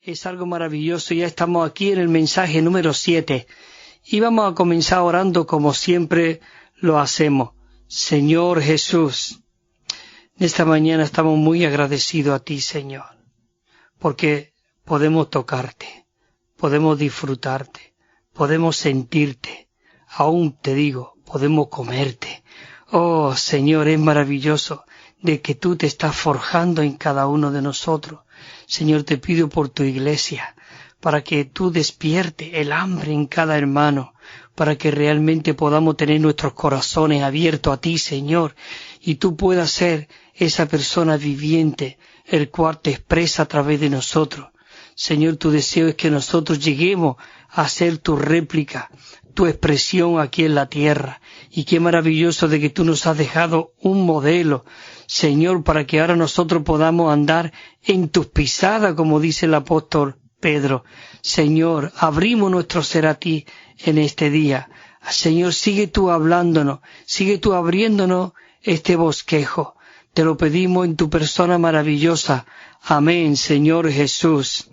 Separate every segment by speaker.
Speaker 1: Es algo maravilloso. Ya estamos aquí en el mensaje número 7 y vamos a comenzar orando como siempre lo hacemos. Señor Jesús, en esta mañana estamos muy agradecidos a ti, Señor, porque podemos tocarte, podemos disfrutarte, podemos sentirte, aún te digo, podemos comerte. Oh, Señor, es maravilloso de que tú te estás forjando en cada uno de nosotros. Señor, te pido por tu iglesia, para que tú despierte el hambre en cada hermano, para que realmente podamos tener nuestros corazones abiertos a ti, Señor, y tú puedas ser esa persona viviente, el cual te expresa a través de nosotros. Señor, tu deseo es que nosotros lleguemos a ser tu réplica, tu expresión aquí en la tierra. Y qué maravilloso de que tú nos has dejado un modelo, Señor, para que ahora nosotros podamos andar en tus pisadas, como dice el apóstol Pedro. Señor, abrimos nuestro ser a ti en este día. Señor, sigue tú hablándonos, sigue tú abriéndonos este bosquejo. Te lo pedimos en tu persona maravillosa. Amén, Señor Jesús.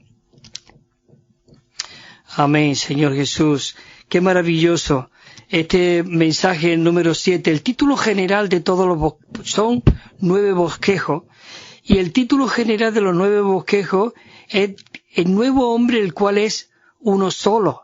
Speaker 1: Amén, Señor Jesús. Qué maravilloso. Este mensaje número 7, el título general de todos los bosquejos, son 9 bosquejos, y el título general de los 9 bosquejos es el nuevo hombre, el cual es uno solo,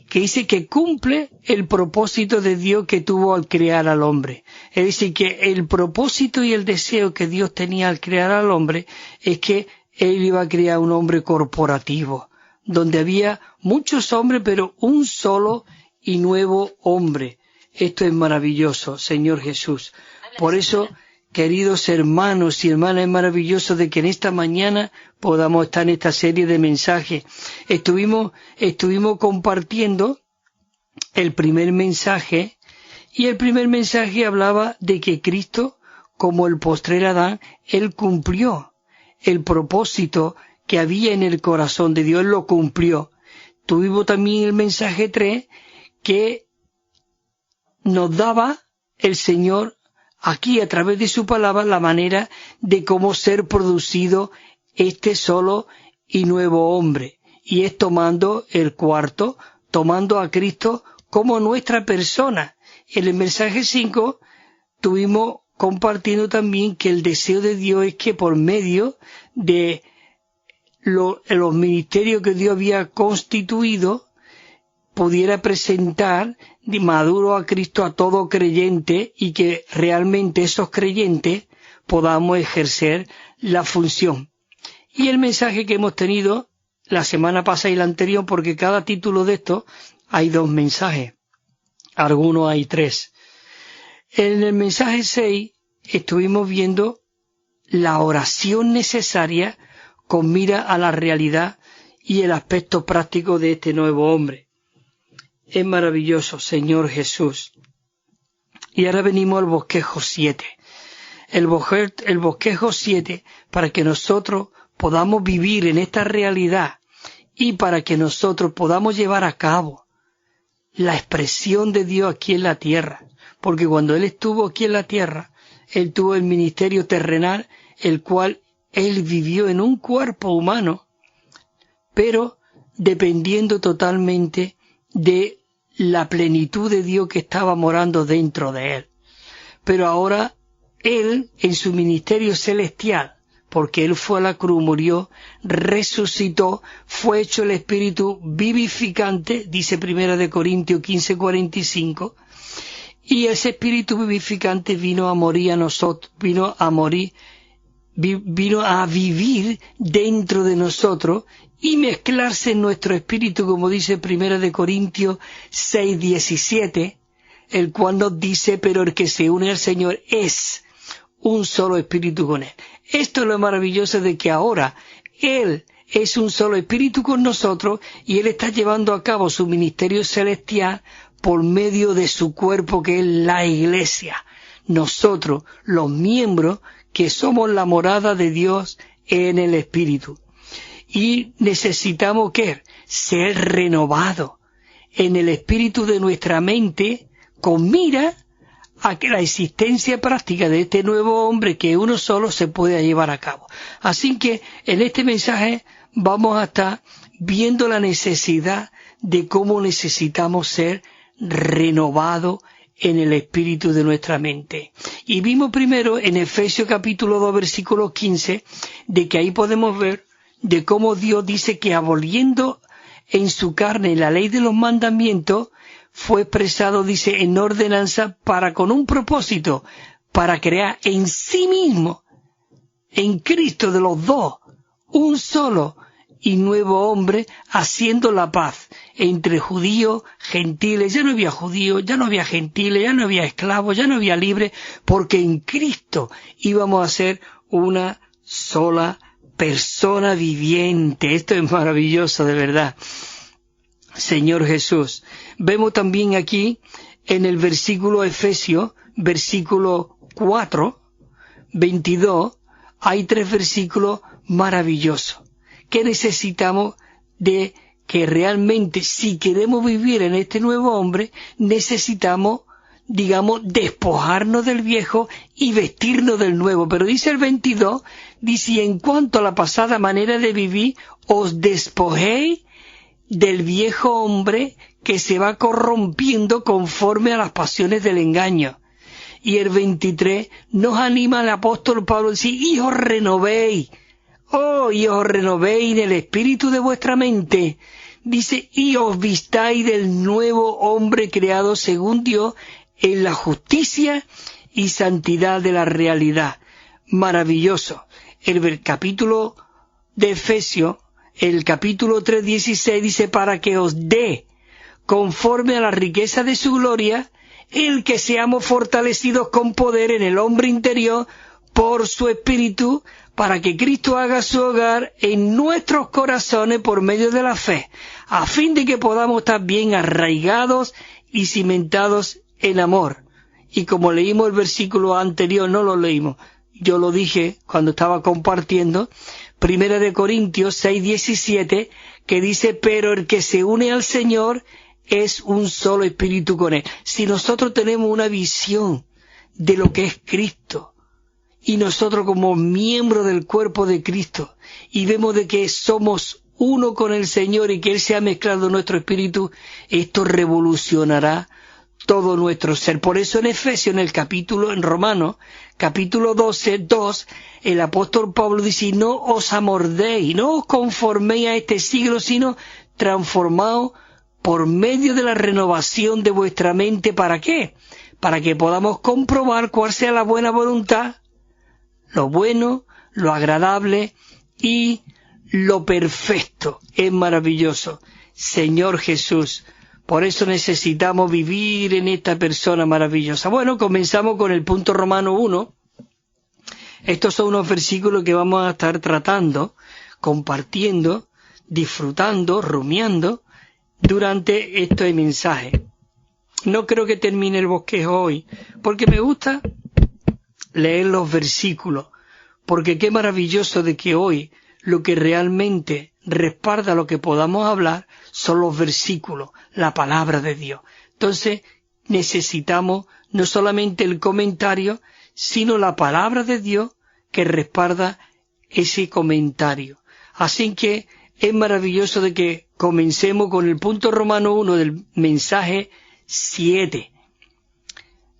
Speaker 1: que dice que cumple el propósito de Dios que tuvo al crear al hombre. Es decir, que el propósito y el deseo que Dios tenía al crear al hombre es que Él iba a crear un hombre corporativo, donde había muchos hombres, pero un solo y nuevo hombre. Esto es maravilloso, Señor Jesús. Por eso, queridos hermanos y hermanas, es maravilloso de que en esta mañana podamos estar en esta serie de mensajes. Estuvimos compartiendo el primer mensaje, y el primer mensaje hablaba de que Cristo, como el postrer Adán, Él cumplió el propósito que había en el corazón de Dios, Él lo cumplió. Tuvimos también el mensaje 3, que nos daba el Señor aquí a través de su palabra la manera de cómo ser producido este solo y nuevo hombre. Y es tomando el cuarto, tomando a Cristo como nuestra persona. En el mensaje 5 tuvimos compartiendo también que el deseo de Dios es que por medio de los ministerios que Dios había constituido, pudiera presentar de maduro a Cristo a todo creyente, y que realmente esos creyentes podamos ejercer la función. Y el mensaje que hemos tenido la semana pasada y la anterior, porque cada título de esto hay 2 mensajes, algunos hay 3. En el mensaje 6 estuvimos viendo la oración necesaria con mira a la realidad y el aspecto práctico de este nuevo hombre. Es maravilloso, Señor Jesús. Y ahora venimos al bosquejo 7. El bosquejo 7, para que nosotros podamos vivir en esta realidad y para que nosotros podamos llevar a cabo la expresión de Dios aquí en la tierra. Porque cuando Él estuvo aquí en la tierra, Él tuvo el ministerio terrenal, el cual Él vivió en un cuerpo humano, pero dependiendo totalmente de la plenitud de Dios que estaba morando dentro de Él. Pero ahora Él, en su ministerio celestial, porque Él fue a la cruz, murió, resucitó, fue hecho el Espíritu vivificante, dice 1 Corintios 15:45, y ese Espíritu vivificante vino a morir a nosotros, vino a vivir dentro de nosotros y mezclarse en nuestro espíritu, como dice 1 Corintios 6:17, el cual nos dice: pero el que se une al Señor es un solo espíritu con Él. Esto es lo maravilloso de que ahora Él es un solo espíritu con nosotros, y Él está llevando a cabo su ministerio celestial por medio de su cuerpo, que es la Iglesia. Nosotros, los miembros, que somos la morada de Dios en el Espíritu. Y necesitamos ser renovados en el espíritu de nuestra mente, con mira a que la existencia práctica de este nuevo hombre, que uno solo, se pueda llevar a cabo. Así que en este mensaje vamos a estar viendo la necesidad de cómo necesitamos ser renovados en el espíritu de nuestra mente. Y vimos primero en Efesios capítulo 2 versículo 15, de que ahí podemos ver de cómo Dios dice que aboliendo en su carne la ley de los mandamientos, fue expresado, dice, en ordenanza para con un propósito, para crear en sí mismo, en Cristo de los dos, un solo y nuevo hombre, haciendo la paz entre judíos, gentiles. Ya no había judíos, ya no había gentiles, ya no había esclavos, ya no había libres, porque en Cristo íbamos a ser una sola persona viviente. Esto es maravilloso, de verdad. Señor Jesús. Vemos también aquí en el versículo Efesios, versículo 4, 22, hay 3 versículos maravillosos que necesitamos de que realmente, si queremos vivir en este nuevo hombre, necesitamos, digamos, despojarnos del viejo y vestirnos del nuevo. Pero dice el 22, dice, y en cuanto a la pasada manera de vivir, os despojéis del viejo hombre que se va corrompiendo conforme a las pasiones del engaño. Y el 23 nos anima el apóstol Pablo a decir, y os renovéis, y os renovéis en el espíritu de vuestra mente. Dice, y os vistáis del nuevo hombre creado según Dios en la justicia y santidad de la realidad. Maravilloso. El capítulo de Efesios, el capítulo 3:16 dice, para que os dé, conforme a la riqueza de su gloria, el que seamos fortalecidos con poder en el hombre interior por su espíritu, para que Cristo haga su hogar en nuestros corazones por medio de la fe, a fin de que podamos estar bien arraigados y cimentados en amor. Y como leímos el versículo anterior, no lo leímos, yo lo dije cuando estaba compartiendo, 1 Corintios 6:17, que dice, pero el que se une al Señor es un solo espíritu con Él. Si nosotros tenemos una visión de lo que es Cristo, y nosotros como miembros del cuerpo de Cristo, y vemos de que somos uno con el Señor y que Él se ha mezclado en nuestro espíritu, esto revolucionará todo nuestro ser. Por eso en Efesios, en Romanos, capítulo 12:2, el apóstol Pablo dice, no os amordéis, no os conforméis a este siglo, sino transformaos por medio de la renovación de vuestra mente. ¿Para qué? Para que podamos comprobar cuál sea la buena voluntad, lo bueno, lo agradable y lo perfecto. Es maravilloso. Señor Jesús, por eso necesitamos vivir en esta persona maravillosa. Bueno, comenzamos con el punto Romano 1. Estos son unos versículos que vamos a estar tratando, compartiendo, disfrutando, rumiando durante este mensaje. No creo que termine el bosquejo hoy, porque me gusta leer los versículos, porque qué maravilloso de que hoy lo que realmente respalda lo que podamos hablar son los versículos, la palabra de Dios. Entonces necesitamos no solamente el comentario, sino la palabra de Dios que respalda ese comentario. Así que es maravilloso de que comencemos con el punto Romano 1 del mensaje 7.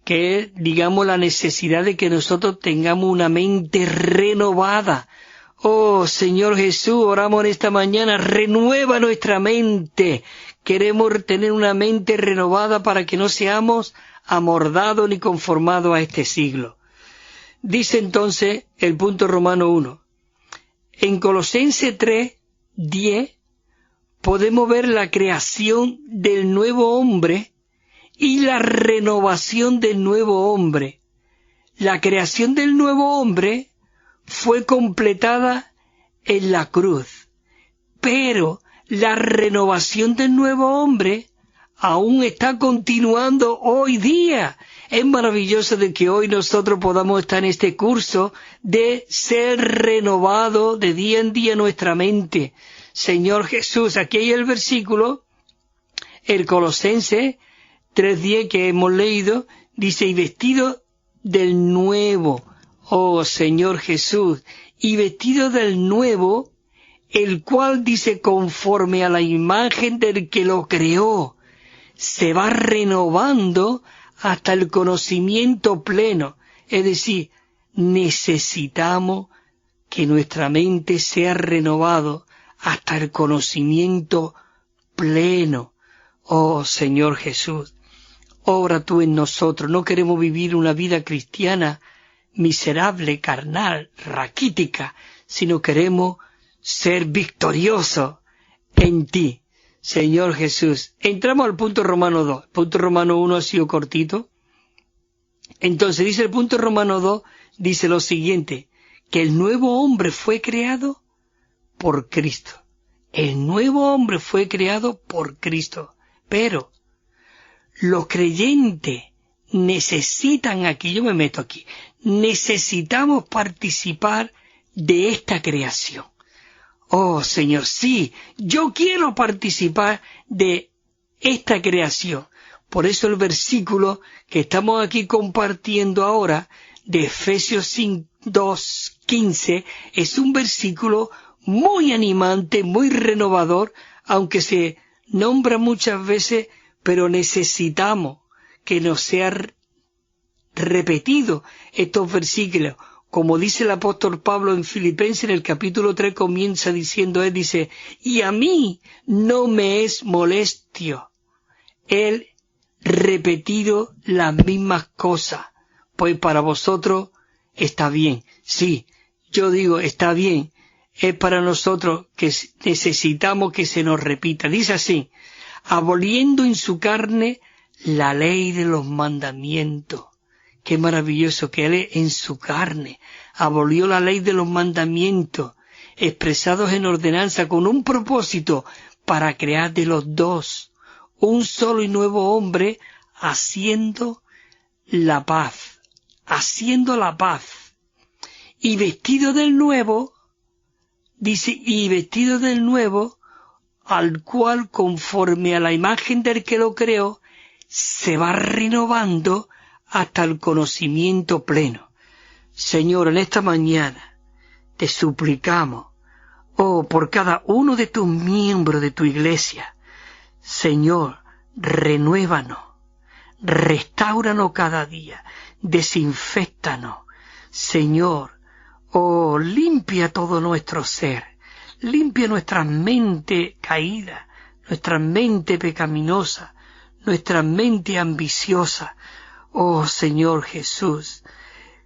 Speaker 1: Que es, digamos, la necesidad de que nosotros tengamos una mente renovada. Oh, Señor Jesús, oramos en esta mañana, renueva nuestra mente. Queremos tener una mente renovada para que no seamos amordados ni conformados a este siglo. Dice entonces el punto Romano 1. En Colosenses 3:10 podemos ver la creación del nuevo hombre y la renovación del nuevo hombre. La creación del nuevo hombre fue completada en la cruz, pero la renovación del nuevo hombre aún está continuando hoy día. Es maravilloso de que hoy nosotros podamos estar en este curso de ser renovado de día en día nuestra mente. Señor Jesús, aquí hay el versículo, el Colosenses 3:10 que hemos leído, Dice, y vestido del nuevo, oh Señor Jesús, y vestido del nuevo, el cual dice conforme a la imagen del que lo creó, se va renovando hasta el conocimiento pleno. Es decir, necesitamos que nuestra mente sea renovado hasta el conocimiento pleno. Oh Señor Jesús, obra tú en nosotros. No queremos vivir una vida cristiana miserable, carnal, raquítica, sino queremos ser victoriosos en ti, Señor Jesús. Entramos al punto Romano 2. El punto Romano 1 ha sido cortito. Entonces dice el punto Romano 2, dice lo siguiente, que el nuevo hombre fue creado por Cristo. El nuevo hombre fue creado por Cristo. Pero los creyentes necesitan, aquí yo me meto aquí, necesitamos participar de esta creación. Oh Señor, sí, yo quiero participar de esta creación. Por eso el versículo que estamos aquí compartiendo ahora, de Efesios 2:15, es un versículo muy animante, muy renovador, aunque se nombra muchas veces, pero necesitamos que nos sea repetido estos versículos. Como dice el apóstol Pablo en Filipenses, en el capítulo 3 comienza diciendo, él dice, y a mí no me es molestio el repetido las mismas cosas, pues para vosotros está bien. Sí, yo digo, está bien, es para nosotros que necesitamos que se nos repita. Dice así, aboliendo en su carne la ley de los mandamientos. Qué maravilloso que Él en su carne abolió la ley de los mandamientos expresados en ordenanza con un propósito para crear de los dos un solo y nuevo hombre haciendo la paz, y vestido del nuevo, dice, y vestido del nuevo, al cual conforme a la imagen del que lo creó, se va renovando hasta el conocimiento pleno. Señor, en esta mañana te suplicamos, oh, por cada uno de tus miembros de tu iglesia, Señor, renuévanos, restáuranos cada día, desinféctanos, Señor, oh, limpia todo nuestro ser, limpia nuestra mente caída, nuestra mente pecaminosa, nuestra mente ambiciosa. Oh Señor Jesús,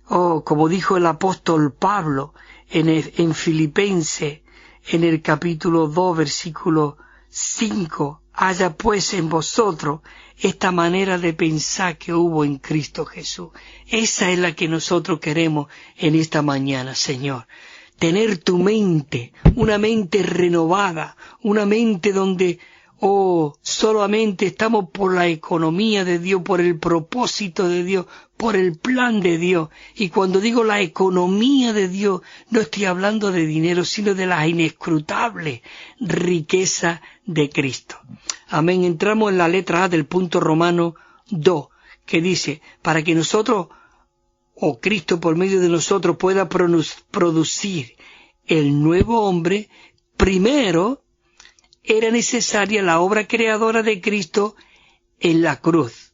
Speaker 1: oh, como dijo el apóstol Pablo en Filipenses, en el capítulo 2, versículo 5, haya pues en vosotros esta manera de pensar que hubo en Cristo Jesús. Esa es la que nosotros queremos en esta mañana, Señor. Tener tu mente, una mente renovada, una mente donde solamente estamos por la economía de Dios, por el propósito de Dios, por el plan de Dios. Y cuando digo la economía de Dios, no estoy hablando de dinero, sino de la inescrutable riqueza de Cristo. Amén. Entramos en la letra A del punto Romano 2, que dice, para que nosotros, o Cristo por medio de nosotros, pueda producir el nuevo hombre, primero era necesaria la obra creadora de Cristo en la cruz.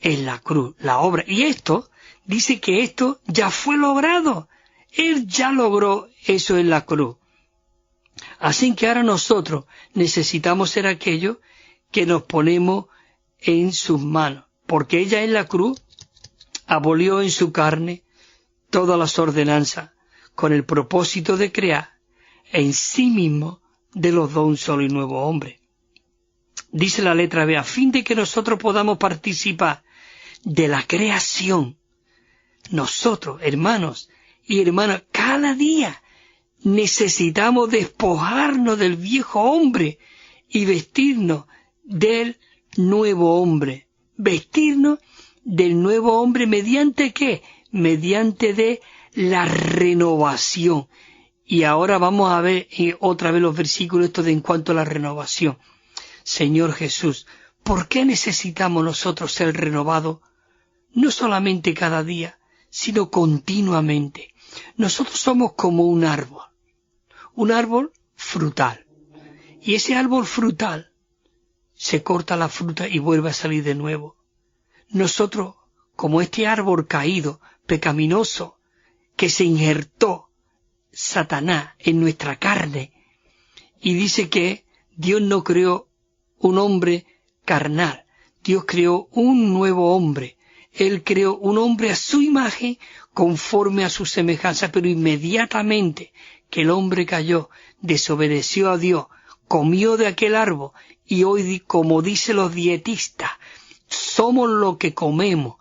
Speaker 1: En la cruz, la obra. Y esto, dice que esto ya fue logrado. Él ya logró eso en la cruz. Así que ahora nosotros necesitamos ser aquellos que nos ponemos en sus manos. Porque ella en la cruz abolió en su carne todas las ordenanzas con el propósito de crear en sí mismo de los dos un solo y nuevo hombre. Dice la letra B, a fin de que nosotros podamos participar de la creación. Nosotros, hermanos y hermanas, cada día necesitamos despojarnos del viejo hombre y vestirnos del nuevo hombre. Vestirnos del nuevo hombre mediante ¿qué? Mediante de la renovación. Y ahora vamos a ver otra vez los versículos estos de en cuanto a la renovación. Señor Jesús, ¿por qué necesitamos nosotros ser renovados no solamente cada día, sino continuamente. Nosotros somos como un árbol frutal. Y ese árbol frutal se corta la fruta y vuelve a salir de nuevo. Nosotros, como este árbol caído, pecaminoso, que se injertó Satanás en nuestra carne, y dice que Dios no creó un hombre carnal, Dios creó un nuevo hombre. Él creó un hombre a su imagen, conforme a su semejanza, pero inmediatamente que el hombre cayó, desobedeció a Dios, comió de aquel árbol, y hoy, como dicen los dietistas, somos lo que comemos.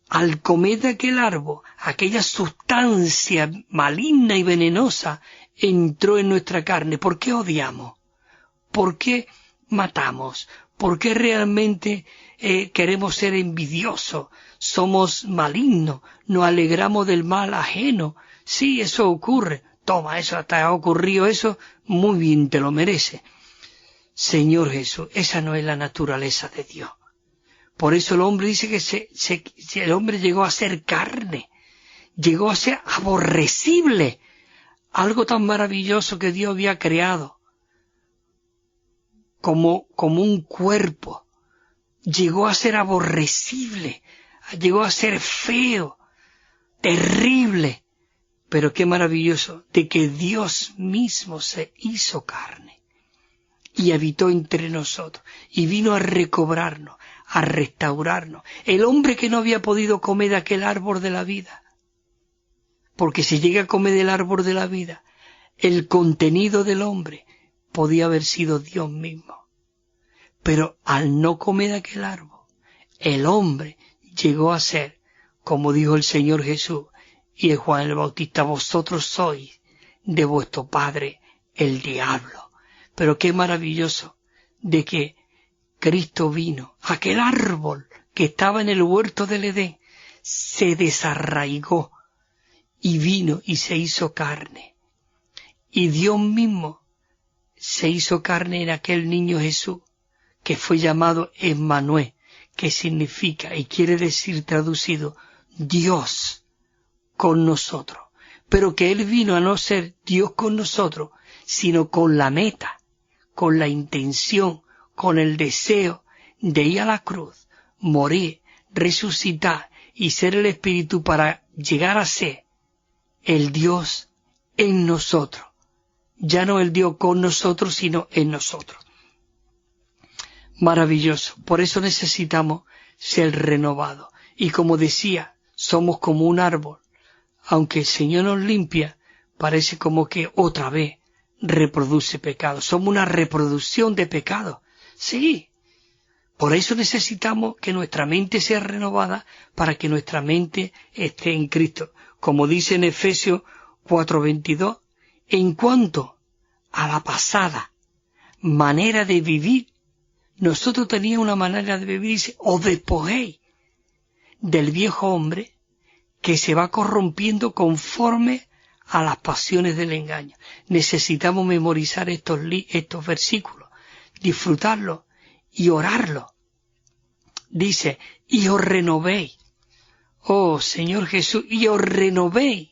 Speaker 1: Al comer de aquel árbol, aquella sustancia maligna y venenosa entró en nuestra carne. ¿Por qué odiamos? ¿Por qué matamos? ¿Por qué realmente queremos ser envidiosos? Somos malignos, nos alegramos del mal ajeno. Sí, eso ocurre. Toma, eso te ha ocurrido eso, muy bien, te lo merece. Señor Jesús, esa no es la naturaleza de Dios. Por eso el hombre dice que el hombre llegó a ser carne, llegó a ser aborrecible, algo tan maravilloso que Dios había creado, como un cuerpo, llegó a ser aborrecible, llegó a ser feo, terrible, pero qué maravilloso de que Dios mismo se hizo carne y habitó entre nosotros y vino a recobrarnos, a restaurarnos. El hombre que no había podido comer de aquel árbol de la vida, porque si llega a comer del árbol de la vida, el contenido del hombre podía haber sido Dios mismo. Pero al no comer de aquel árbol, el hombre llegó a ser, como dijo el Señor Jesús y el Juan el Bautista, vosotros sois de vuestro padre el diablo. Pero qué maravilloso de que Cristo vino, aquel árbol que estaba en el huerto del Edén, se desarraigó y vino y se hizo carne. Y Dios mismo se hizo carne en aquel niño Jesús, que fue llamado Emmanuel, que significa y quiere decir traducido Dios con nosotros. Pero que Él vino a no ser Dios con nosotros, sino con la meta, con la intención, con el deseo de ir a la cruz, morir, resucitar y ser el Espíritu para llegar a ser el Dios en nosotros. Ya no el Dios con nosotros, sino en nosotros. Maravilloso. Por eso necesitamos ser renovados. Y como decía, somos como un árbol. Aunque el Señor nos limpia, parece como que otra vez reproduce pecado. Somos una reproducción de pecado. Sí. Por eso necesitamos que nuestra mente sea renovada para que nuestra mente esté en Cristo. Como dice en Efesios 4:22, en cuanto a la pasada manera de vivir, nosotros teníamos una manera de vivir, dice, os despojéis del viejo hombre que se va corrompiendo conforme a las pasiones del engaño. Necesitamos memorizar estos versículos, disfrutarlos y orarlos. Dice, y os renovéis. Oh, Señor Jesús, y os renovéis.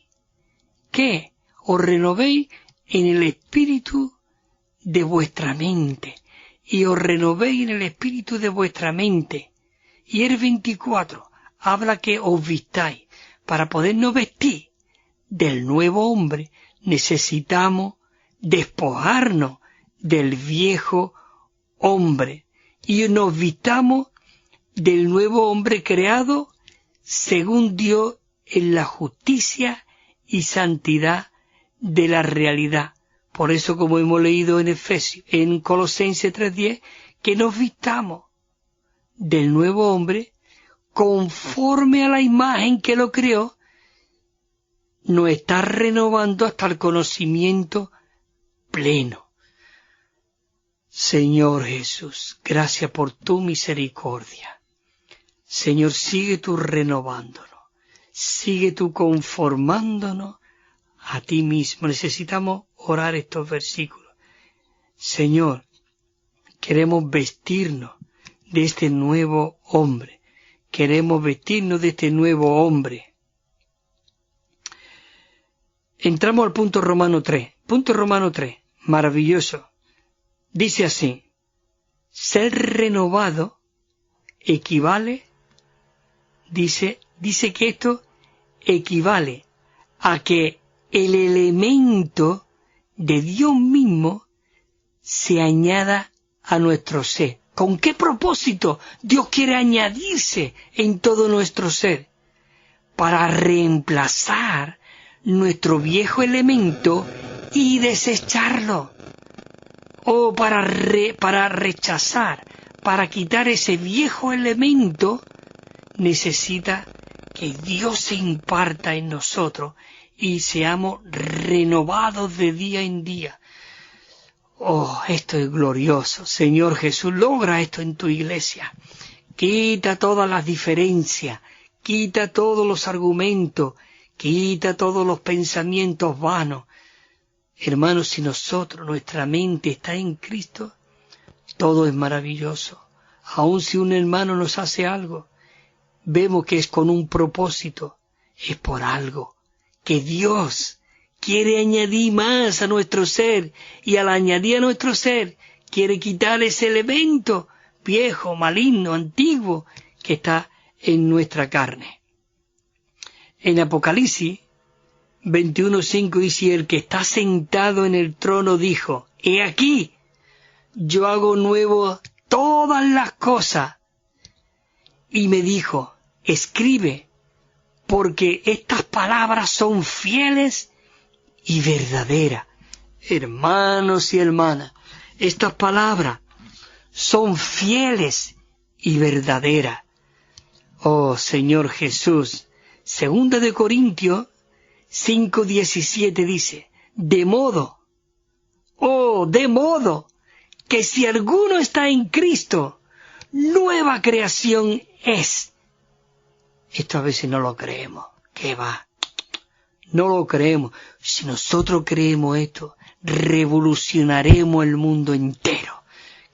Speaker 1: ¿Qué? Os renovéis en el espíritu de vuestra mente. Y os renovéis en el espíritu de vuestra mente. Y el 24 habla que os vistáis. Para podernos vestir del nuevo hombre, necesitamos despojarnos del viejo hombre. Y nos vistamos del nuevo hombre creado según Dios en la justicia y santidad de la realidad. Por eso, como hemos leído en Colosenses 3:10, que nos vistamos del nuevo hombre conforme a la imagen que lo creó, nos está renovando hasta el conocimiento pleno. Señor Jesús, gracias por tu misericordia. Señor, sigue tú renovándonos, sigue tú conformándonos a ti mismo. Necesitamos orar estos versículos. Señor, queremos vestirnos de este nuevo hombre. queremos vestirnos de este nuevo hombre. Entramos al punto Romano 3. Punto Romano 3, maravilloso. Dice así: ser renovado equivale, dice que esto equivale a que el elemento de Dios mismo se añada a nuestro ser. ¿Con qué propósito Dios quiere añadirse en todo nuestro ser? Para reemplazar nuestro viejo elemento y desecharlo. O para rechazar, para quitar ese viejo elemento, necesita que Dios se imparta en nosotros y seamos renovados de día en día. Oh, esto es glorioso. Señor Jesús, logra esto en tu iglesia. Quita todas las diferencias, quita todos los argumentos, quita todos los pensamientos vanos. Hermanos, si nuestra mente está en Cristo, todo es maravilloso. Aun si un hermano nos hace algo, vemos que es con un propósito, es por algo, que Dios quiere añadir más a nuestro ser, y al añadir a nuestro ser, quiere quitar ese elemento viejo, maligno, antiguo, que está en nuestra carne. En Apocalipsis 21:5 dice: el que está sentado en el trono dijo: he aquí, yo hago nuevo todas las cosas. Y me dijo: escribe, porque estas palabras son fieles y verdaderas. Hermanos y hermanas, estas palabras son fieles y verdaderas. Oh Señor Jesús, 2 Corintios 5:17 dice: de modo que si alguno está en Cristo, nueva creación es. Esto a veces no lo creemos. ¿Qué va? No lo creemos. Si nosotros creemos esto, revolucionaremos el mundo entero.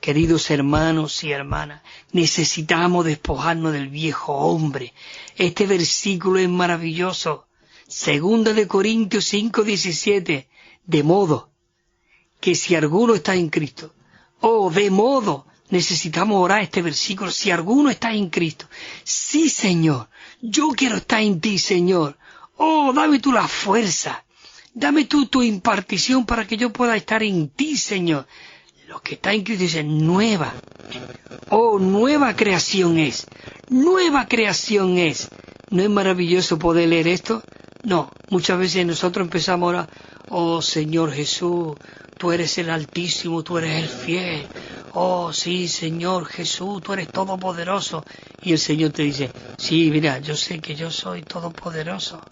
Speaker 1: Queridos hermanos y hermanas, necesitamos despojarnos del viejo hombre. Este versículo es maravilloso. 2 Corintios 5:17. De modo que si alguno está en Cristo. Oh, de modo. Necesitamos orar este versículo. Si alguno está en Cristo. Sí, Señor. Yo quiero estar en ti, Señor. Oh, dame tú la fuerza. Dame tú tu impartición para que yo pueda estar en ti, Señor. Lo que está en Cristo dice nueva. Oh, nueva creación es. Nueva creación es. ¿No es maravilloso poder leer esto? No, muchas veces nosotros empezamos a orar: oh Señor Jesús, tú eres el Altísimo, tú eres el fiel. Oh sí, Señor Jesús, tú eres todopoderoso. Y el Señor te dice: sí, mira, yo sé que yo soy todopoderoso,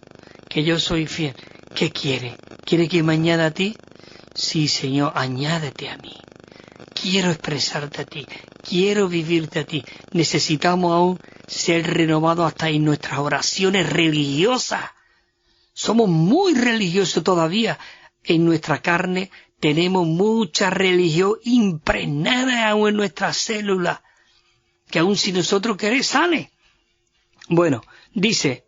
Speaker 1: que yo soy fiel. ¿Qué quiere? ¿Quiere que me añada a ti? Sí, Señor, añádete a mí. Quiero expresarte a ti, quiero vivirte a ti. Necesitamos aún ser renovados hasta en nuestras oraciones religiosas. Somos muy religiosos todavía. En nuestra carne tenemos mucha religión impregnada aún en nuestras células, que aún si nosotros queremos sale. Bueno, dice: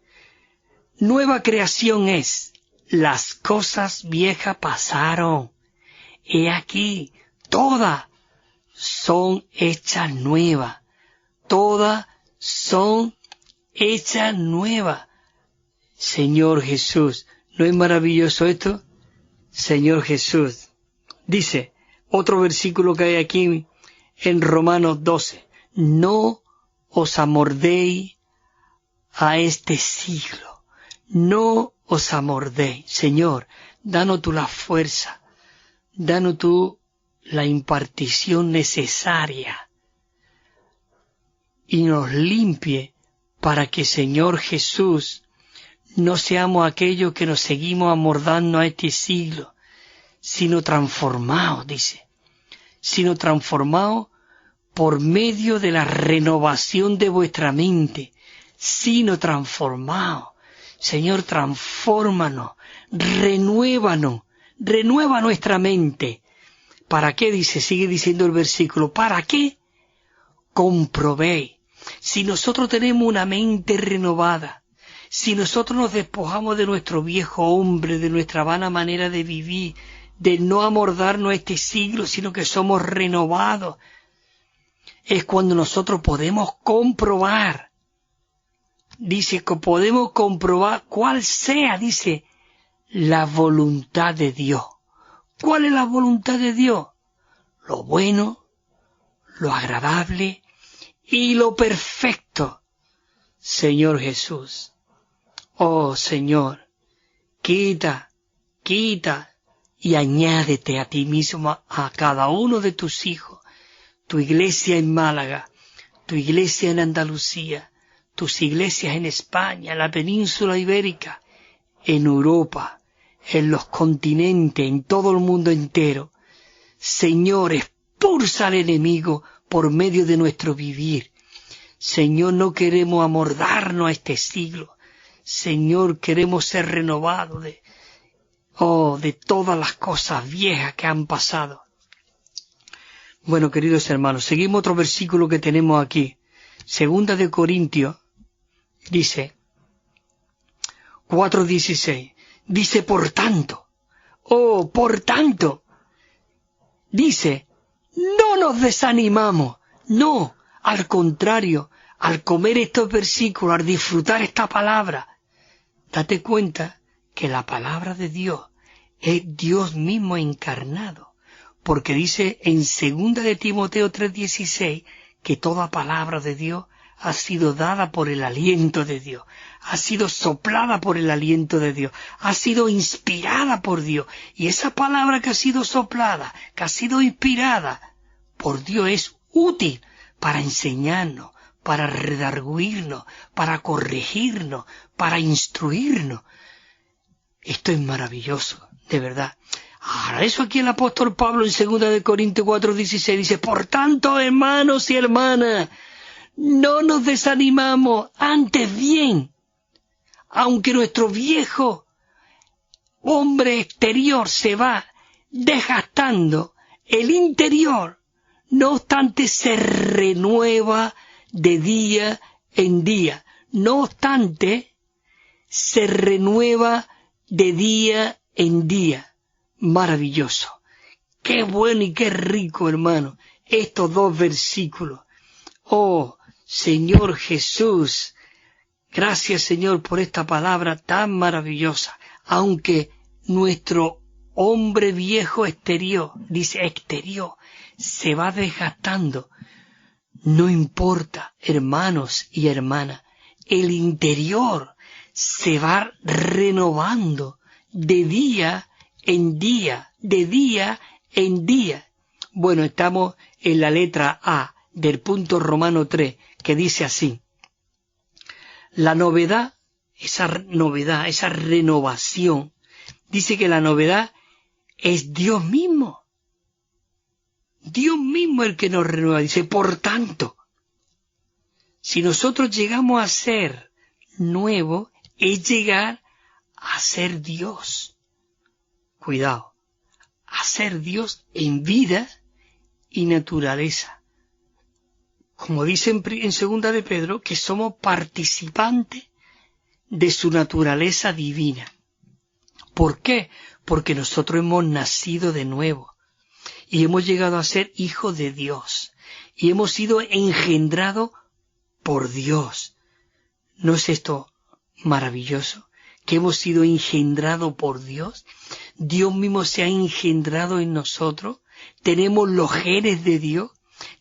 Speaker 1: nueva creación es, las cosas viejas pasaron, he aquí, todas son hechas nuevas, todas son hechas nuevas. Señor Jesús, ¿no es maravilloso esto? Señor Jesús. Dice otro versículo que hay aquí en Romanos 12: no os amordéis a este siglo, no os amordéis. Señor, danos tú la fuerza, danos tú la impartición necesaria y nos limpie para que, Señor Jesús, no seamos aquellos que nos seguimos amordando a este siglo, sino transformados, dice, sino transformados por medio de la renovación de vuestra mente, sino transformados. Señor, transfórmanos, renuévanos, renueva nuestra mente. ¿Para qué? Dice, sigue diciendo el versículo, ¿para qué? Comprobéis. Si nosotros tenemos una mente renovada, si nosotros nos despojamos de nuestro viejo hombre, de nuestra vana manera de vivir, de no amordarnos a este siglo, sino que somos renovados, es cuando nosotros podemos comprobar, dice que podemos comprobar cuál sea, dice, la voluntad de Dios. ¿Cuál es la voluntad de Dios? Lo bueno, lo agradable y lo perfecto. Señor Jesús, oh Señor, quita y añádete a ti mismo a cada uno de tus hijos, tu iglesia en Málaga, tu iglesia en Andalucía, tus iglesias en España, en la península ibérica, en Europa, en los continentes, en todo el mundo entero. Señor, expulsa al enemigo por medio de nuestro vivir. Señor, no queremos amordarnos a este siglo. Señor, queremos ser renovados de todas las cosas viejas que han pasado. Bueno, queridos hermanos, seguimos otro versículo que tenemos aquí. Segunda de Corintios, dice, 4:16. Dice, por tanto, dice, no nos desanimamos. No, al contrario, al comer estos versículos, al disfrutar esta palabra, date cuenta que la palabra de Dios es Dios mismo encarnado, porque dice en 2 de Timoteo 3:16 que toda palabra de Dios ha sido dada por el aliento de Dios, ha sido soplada por el aliento de Dios, ha sido inspirada por Dios, y esa palabra que ha sido soplada, que ha sido inspirada por Dios es útil para enseñarnos, para redarguirnos, para corregirnos, para instruirnos. Esto es maravilloso, de verdad. Ahora, eso aquí el apóstol Pablo en 2 de Corintios 4:16 dice, por tanto, hermanos y hermanas, no nos desanimamos, antes bien, aunque nuestro viejo hombre exterior se va desgastando, el interior, no obstante, se renueva de día en día. No obstante, se renueva de día en día. Maravilloso. Qué bueno y qué rico, hermano, estos dos versículos. Oh, Señor Jesús, gracias, Señor, por esta palabra tan maravillosa. Aunque nuestro hombre viejo exterior, dice exterior, se va desgastando, no importa, hermanos y hermanas, el interior se va renovando de día en día, de día en día. Bueno, estamos en la letra A del punto Romano 3, que dice así. La novedad, esa renovación, dice que la novedad es Dios mismo. Dios mismo el que nos renueva. Dice, por tanto, si nosotros llegamos a ser nuevos, es llegar a ser Dios. Cuidado, a ser Dios en vida y naturaleza. Como dice en 2 de Pedro, que somos participantes de su naturaleza divina. ¿Por qué? Porque nosotros hemos nacido de nuevo y hemos llegado a ser hijos de Dios y hemos sido engendrados por Dios. ¿No es esto maravilloso? Que hemos sido engendrados por Dios. Dios mismo se ha engendrado en nosotros. Tenemos los genes de Dios.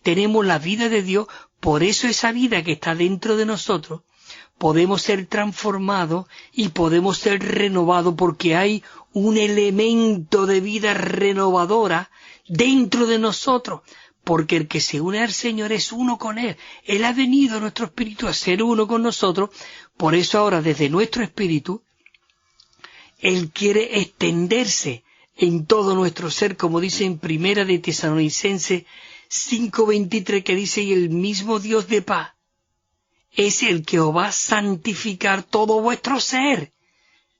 Speaker 1: Tenemos la vida de Dios. Por eso esa vida que está dentro de nosotros podemos ser transformados y podemos ser renovados porque hay un elemento de vida renovadora dentro de nosotros. Porque el que se une al Señor es uno con Él. Él ha venido a nuestro espíritu a ser uno con nosotros. Por eso ahora desde nuestro espíritu Él quiere extenderse en todo nuestro ser, como dice en 1 de Tesalonicenses 5:23, que dice, y el mismo Dios de paz es el que os va a santificar todo vuestro ser.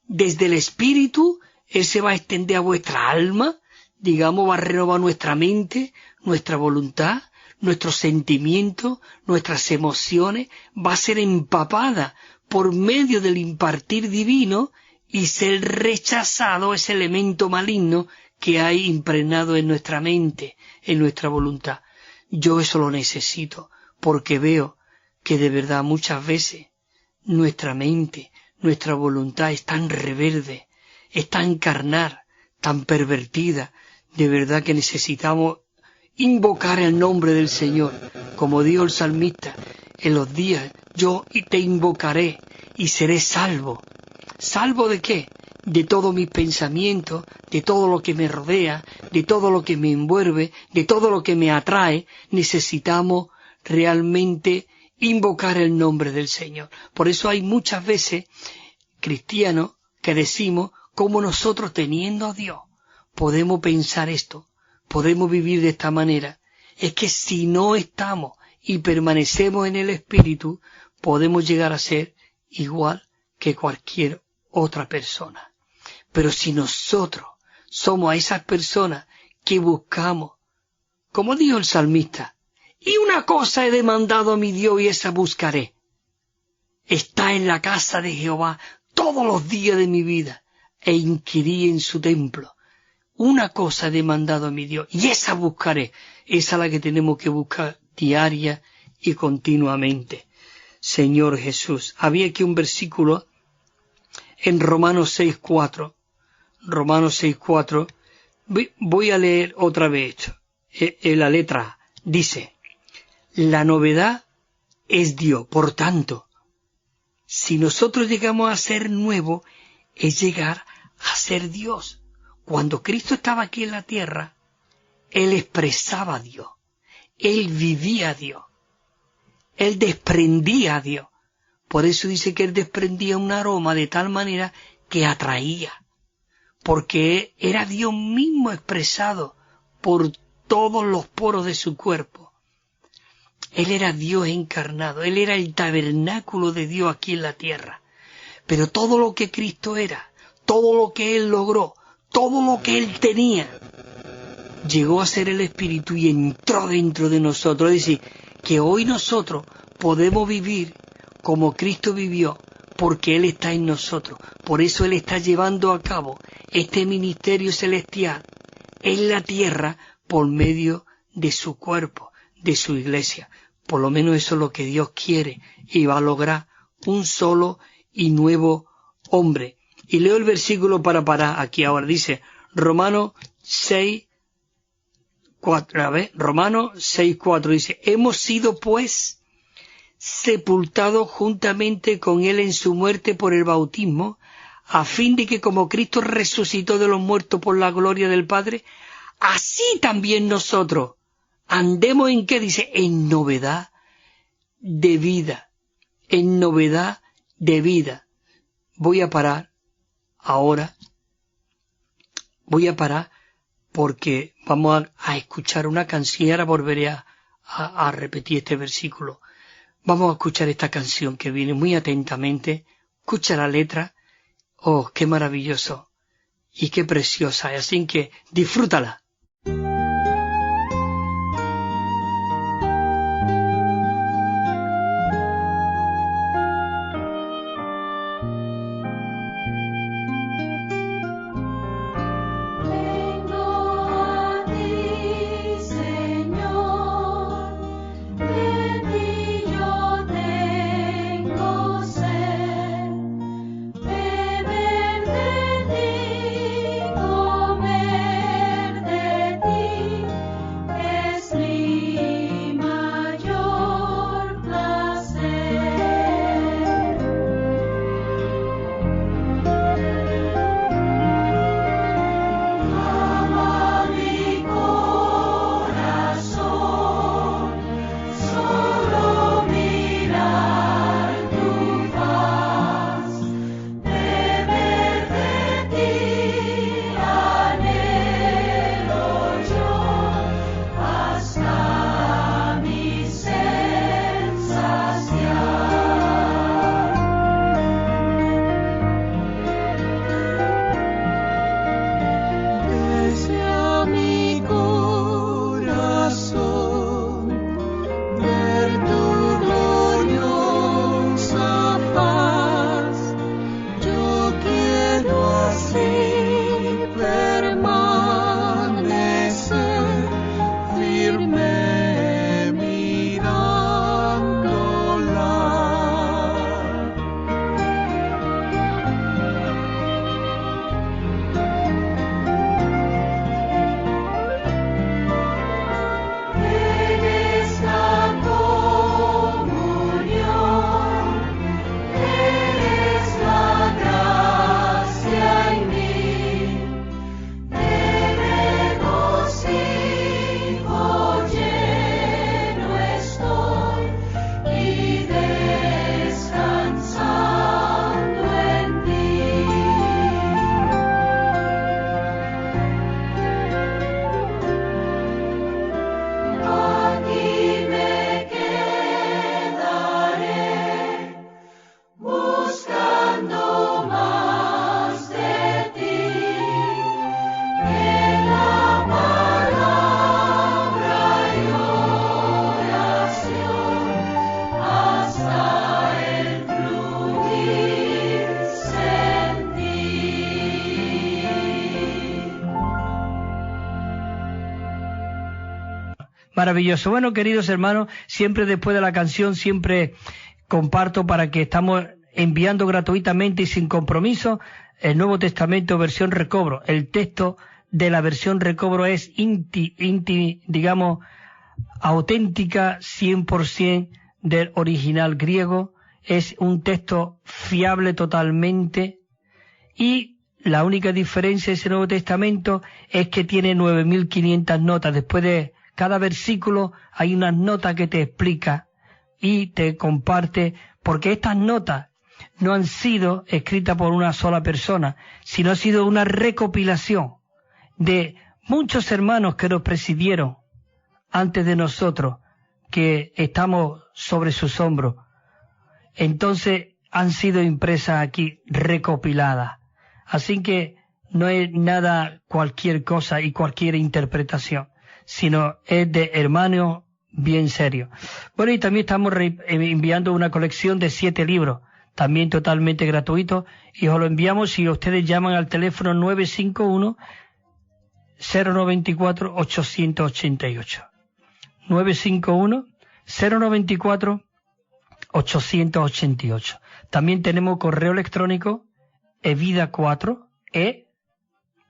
Speaker 1: Desde el espíritu, Él se va a extender a vuestra alma, digamos, va a renovar nuestra mente, nuestra voluntad, nuestros sentimientos, nuestras emociones, va a ser empapada por medio del impartir divino y ser rechazado ese elemento maligno que hay impregnado en nuestra mente, en nuestra voluntad. Yo eso lo necesito, porque veo que de verdad muchas veces nuestra mente, nuestra voluntad es tan rebelde, es tan carnal, tan pervertida, de verdad que necesitamos invocar el nombre del Señor, como dijo el salmista, en los días yo te invocaré y seré salvo. ¿Salvo de qué? De todos mis pensamientos, de todo lo que me rodea, de todo lo que me envuelve, de todo lo que me atrae. Necesitamos realmente invocar el nombre del Señor. Por eso hay muchas veces cristianos que decimos, como nosotros teniendo a Dios podemos pensar esto, podemos vivir de esta manera. Es que si no estamos y permanecemos en el Espíritu, podemos llegar a ser igual que cualquier otra persona. Pero si nosotros somos a esas personas que buscamos, como dijo el salmista, y una cosa he demandado a mi Dios y esa buscaré, está en la casa de Jehová todos los días de mi vida e inquirí en su templo. Una cosa he demandado a mi Dios y esa buscaré. Esa es la que tenemos que buscar diaria y continuamente. Señor Jesús, había aquí un versículo en Romanos 6:4. Romanos 6:4. Voy a leer otra vez esto. En la letra A. Dice, la novedad es Dios. Por tanto, si nosotros llegamos a ser nuevos, es llegar a ser Dios. Cuando Cristo estaba aquí en la tierra, Él expresaba a Dios. Él vivía a Dios. Él desprendía a Dios. Por eso dice que Él desprendía un aroma de tal manera que atraía. Porque era Dios mismo expresado por todos los poros de su cuerpo. Él era Dios encarnado. Él era el tabernáculo de Dios aquí en la tierra. Pero todo lo que Cristo era, todo lo que Él logró, todo lo que Él tenía, llegó a ser el Espíritu y entró dentro de nosotros. Es decir, que hoy nosotros podemos vivir como Cristo vivió, porque Él está en nosotros. Por eso Él está llevando a cabo este ministerio celestial en la tierra por medio de su cuerpo, de su iglesia. Por lo menos eso es lo que Dios quiere y va a lograr un solo y nuevo hombre. Y leo el versículo para parar aquí ahora. Dice Romanos 6:4. Romanos 6:4 dice, hemos sido pues sepultados juntamente con Él en su muerte por el bautismo, a fin de que como Cristo resucitó de los muertos por la gloria del Padre, así también nosotros andemos en qué dice, en novedad de vida, en novedad de vida. Voy a parar ahora, porque vamos a escuchar una canción y ahora volveré a repetir este versículo. Vamos a escuchar esta canción que viene muy atentamente. Escucha la letra. Oh, qué maravilloso y qué preciosa. Así que disfrútala.
Speaker 2: Beber de ti, comer de
Speaker 1: Maravilloso. Bueno, queridos hermanos, siempre después de la canción, siempre comparto para que estamos enviando gratuitamente y sin compromiso el Nuevo Testamento versión recobro. El texto de la versión recobro es digamos, auténtica 100% del original griego. Es un texto fiable totalmente y la única diferencia de ese Nuevo Testamento es que tiene 9.500 notas. Después de cada versículo hay unas notas que te explica y te comparte, porque estas notas no han sido escritas por una sola persona, sino ha sido una recopilación de muchos hermanos que nos presidieron antes de nosotros, que estamos sobre sus hombros. Entonces han sido impresas aquí, recopiladas. Así que no es nada cualquier cosa y cualquier interpretación, sino es de hermanos bien serios. Bueno, y también estamos enviando una colección de 7 libros, también totalmente gratuitos, y os lo enviamos si ustedes llaman al teléfono 951-094-888. 951-094-888. También tenemos correo electrónico evida4,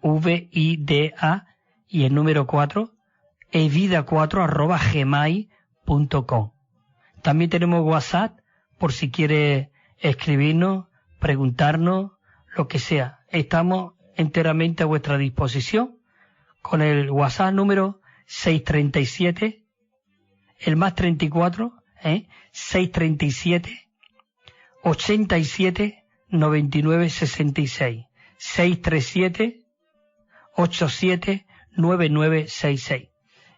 Speaker 1: E-V-I-D-A, y el número 4, evida4@gmail.com. También tenemos WhatsApp, por si quiere escribirnos, preguntarnos, lo que sea. Estamos enteramente a vuestra disposición con el WhatsApp número 637, el más 34, 637 87 99 66, 637 87 9966,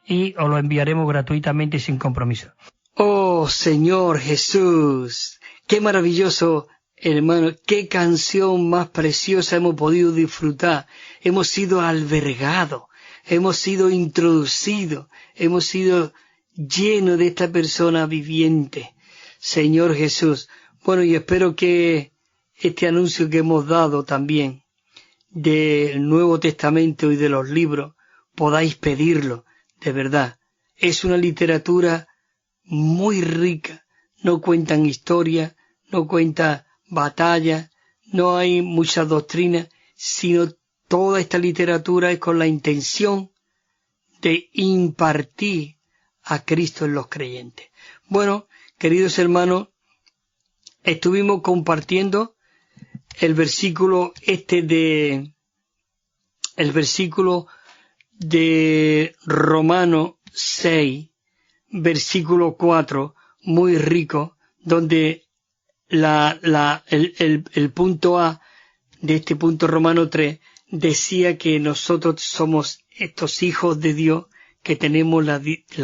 Speaker 1: y os lo enviaremos gratuitamente y sin compromiso. Oh Señor Jesús, qué maravilloso, hermano, qué canción más preciosa hemos podido disfrutar. Hemos sido albergados, hemos sido introducidos, hemos sido llenos de esta persona viviente, Señor Jesús. Bueno, y espero que este anuncio que hemos dado también del Nuevo Testamento y de los libros podáis pedirlo, de verdad. Es una literatura muy rica, no cuentan historia, no cuentan batallas, no hay mucha doctrina, sino toda esta literatura es con la intención de impartir a Cristo en los creyentes. Bueno, queridos hermanos, estuvimos compartiendo el versículo de Romanos 6, versículo 4, muy rico, donde el punto A de este punto Romano 3 decía que nosotros somos estos hijos de Dios, que tenemos la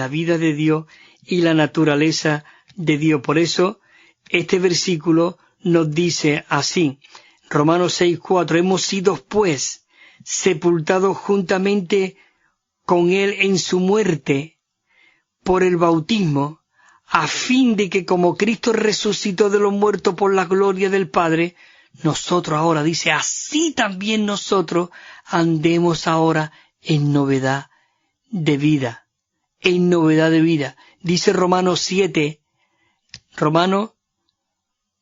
Speaker 1: vida de Dios y la naturaleza de Dios. Por eso este versículo nos dice así, Romanos 6:4, hemos sido pues sepultados juntamente con él en su muerte por el bautismo, a fin de que como Cristo resucitó de los muertos por la gloria del Padre, nosotros ahora, dice, así también nosotros andemos ahora en novedad de vida, en novedad de vida. Dice Romanos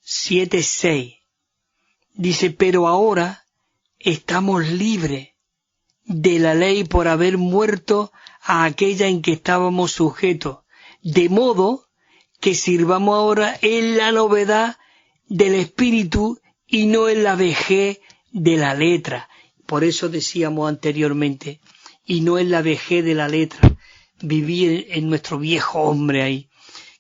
Speaker 1: 7:6. Dice, pero ahora estamos libres de la ley por haber muerto a aquella en que estábamos sujetos, de modo que sirvamos ahora en la novedad del Espíritu y no en la vejez de la letra. Por eso decíamos anteriormente, y no en la vejez de la letra, vivir en nuestro viejo hombre ahí.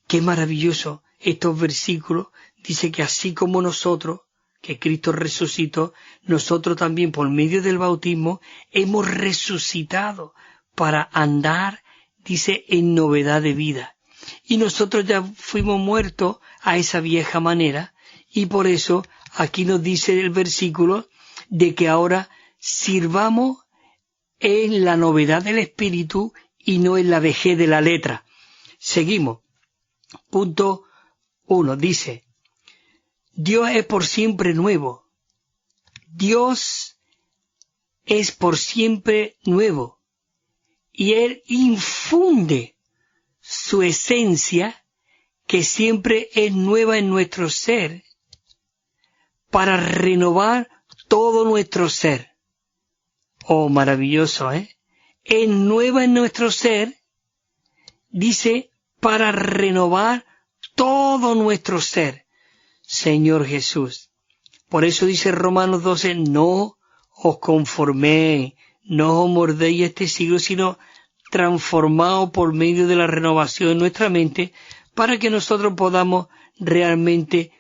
Speaker 1: Qué maravilloso estos versículos. Dice que así como nosotros, que Cristo resucitó, nosotros también por medio del bautismo hemos resucitado para andar, dice, en novedad de vida. Y nosotros ya fuimos muertos a esa vieja manera, y por eso aquí nos dice el versículo de que ahora sirvamos en la novedad del Espíritu y no en la vejez de la letra. Seguimos. Punto 1 dice, Dios es por siempre nuevo. Dios es por siempre nuevo. Y Él infunde su esencia, que siempre es nueva en nuestro ser, para renovar todo nuestro ser. Oh, maravilloso, ¿eh? Es nueva en nuestro ser, dice, para renovar todo nuestro ser. Señor Jesús. Por eso dice Romanos 12, no os conforméis, no os mordéis este siglo, sino transformaos por medio de la renovación de nuestra mente, para que nosotros podamos realmente,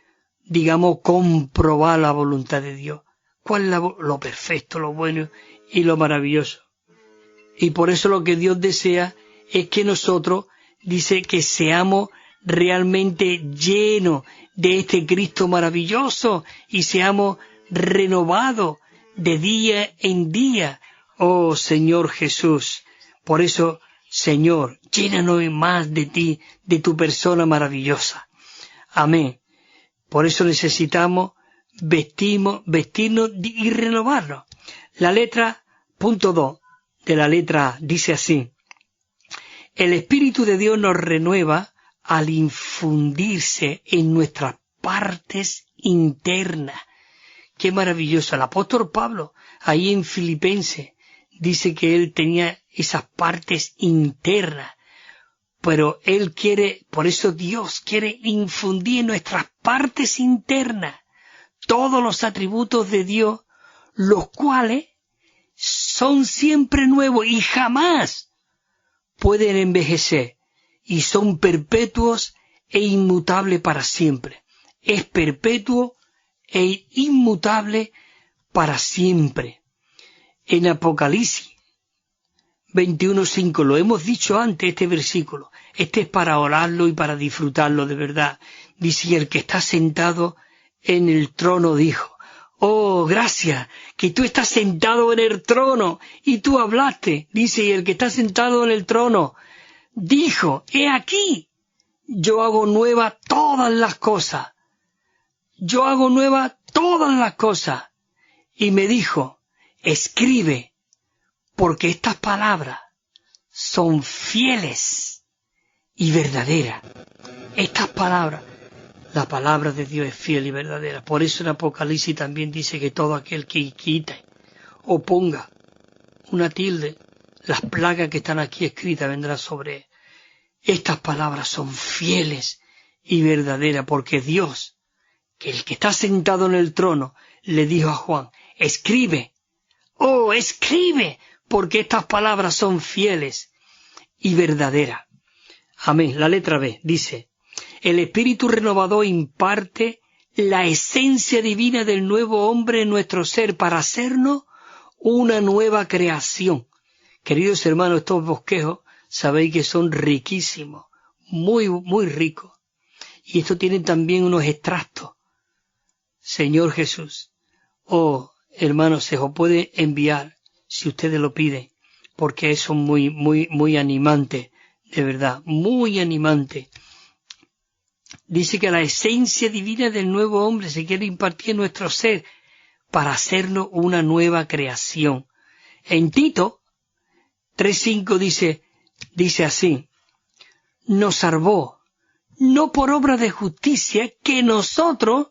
Speaker 1: digamos, comprobar la voluntad de Dios. ¿Cuál es lo perfecto, lo bueno y lo maravilloso? Y por eso lo que Dios desea es que nosotros, dice, que seamos realmente llenos de este Cristo maravilloso y seamos renovados de día en día. Oh Señor Jesús, por eso, Señor, llénanos más de ti, de tu persona maravillosa. Amén. Por eso necesitamos vestirnos y renovarnos. La letra, punto 2 de la letra A, dice así: el Espíritu de Dios nos renueva al infundirse en nuestras partes internas. Qué maravilloso. El apóstol Pablo, ahí en Filipenses, dice que él tenía esas partes internas, pero él quiere, por eso Dios quiere infundir en nuestras partes internas todos los atributos de Dios, los cuales son siempre nuevos y jamás pueden envejecer, y son perpetuos e inmutables para siempre. Es perpetuo e inmutable para siempre. En Apocalipsis 21:5, lo hemos dicho antes, este versículo, este es para orarlo y para disfrutarlo de verdad. Dice, y el que está sentado en el trono dijo, oh, gracias, que tú estás sentado en el trono, y tú hablaste. Dice, y el que está sentado en el trono dijo, he aquí, yo hago nuevas todas las cosas. Yo hago nuevas todas las cosas. Y me dijo, escribe, porque estas palabras son fieles y verdaderas. Estas palabras, la palabra de Dios es fiel y verdadera. Por eso en Apocalipsis también dice que todo aquel que quite o ponga una tilde, las plagas que están aquí escritas vendrán sobre él. Estas palabras son fieles y verdaderas, porque Dios, que el que está sentado en el trono, le dijo a Juan, escribe, oh, escribe, porque estas palabras son fieles y verdaderas. Amén. La letra B dice, el Espíritu renovador imparte la esencia divina del nuevo hombre en nuestro ser para hacernos una nueva creación. Queridos hermanos, estos bosquejos sabéis que son riquísimos, muy, muy ricos. Y esto tiene también unos extractos. Señor Jesús, oh hermanos, se os puede enviar si ustedes lo piden, porque son muy, muy, muy animantes, de verdad, muy animantes. Dice que la esencia divina del nuevo hombre se quiere impartir en nuestro ser para hacernos una nueva creación. En Tito 3:5 dice así, nos salvó, no por obra de justicia que nosotros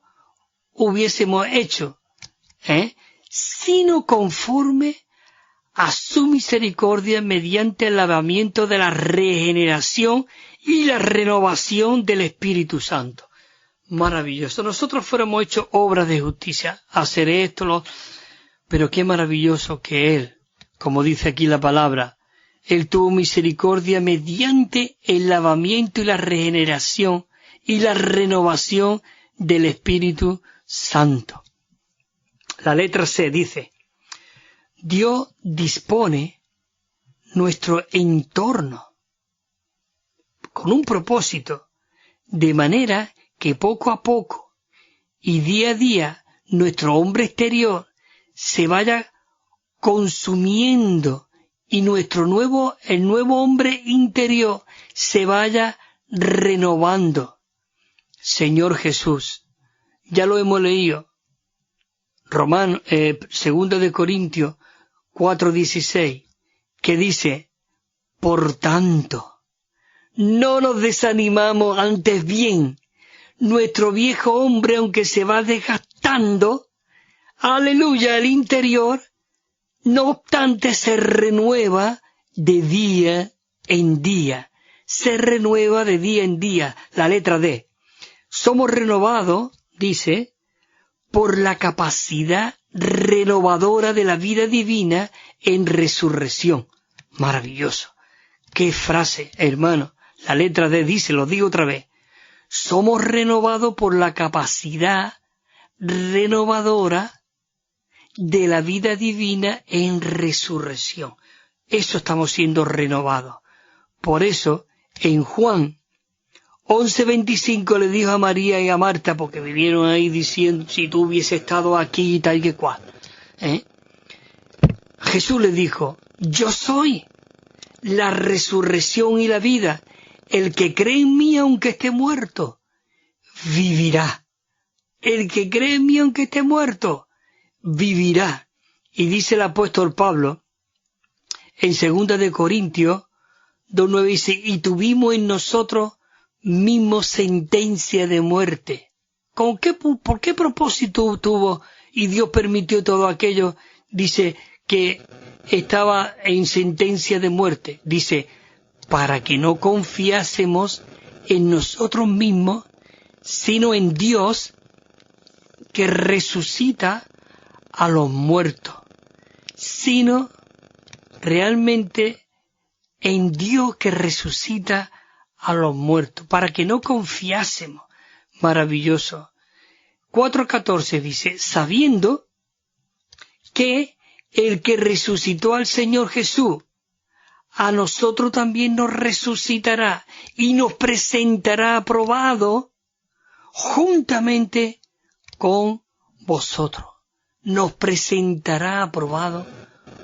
Speaker 1: hubiésemos hecho, sino conforme a su misericordia mediante el lavamiento de la regeneración y la renovación del Espíritu Santo. Maravilloso. Nosotros fuéramos hechos obras de justicia, hacer esto, pero qué maravilloso que Él, como dice aquí la palabra, Él tuvo misericordia mediante el lavamiento y la regeneración y la renovación del Espíritu Santo. La letra C dice, Dios dispone nuestro entorno con un propósito, de manera que poco a poco y día a día nuestro hombre exterior se vaya consumiendo y el nuevo hombre interior se vaya renovando. Señor Jesús, ya lo hemos leído, 2 de Corintios 4:16, que dice, por tanto, no nos desanimamos, antes bien, nuestro viejo hombre, aunque se va desgastando, aleluya, el interior, no obstante se renueva de día en día, se renueva de día en día, la letra D. Somos renovados, dice, por la capacidad renovadora de la vida divina en resurrección. Maravilloso. Qué frase, hermano. La letra D dice, lo digo otra vez. Somos renovados por la capacidad renovadora de la vida divina en resurrección. Eso estamos siendo renovados. Por eso, en Juan 11:25 le dijo a María y a Marta, porque vinieron ahí diciendo, si tú hubiese estado aquí y tal y que cual. Jesús le dijo, yo soy la resurrección y la vida. El que cree en mí, aunque esté muerto, vivirá. El que cree en mí, aunque esté muerto, vivirá. Y dice el apóstol Pablo, en 2 de Corintios 2:9 dice, y tuvimos en nosotros mismo sentencia de muerte. ¿Por qué propósito tuvo y Dios permitió todo aquello? Dice que estaba en sentencia de muerte. Dice, para que no confiásemos en nosotros mismos, sino en Dios que resucita a los muertos, sino realmente en Dios que resucita a los muertos, para que no confiásemos. Maravilloso. 4:14 dice, sabiendo que el que resucitó al Señor Jesús, a nosotros también nos resucitará y nos presentará aprobado juntamente con vosotros. Nos presentará aprobado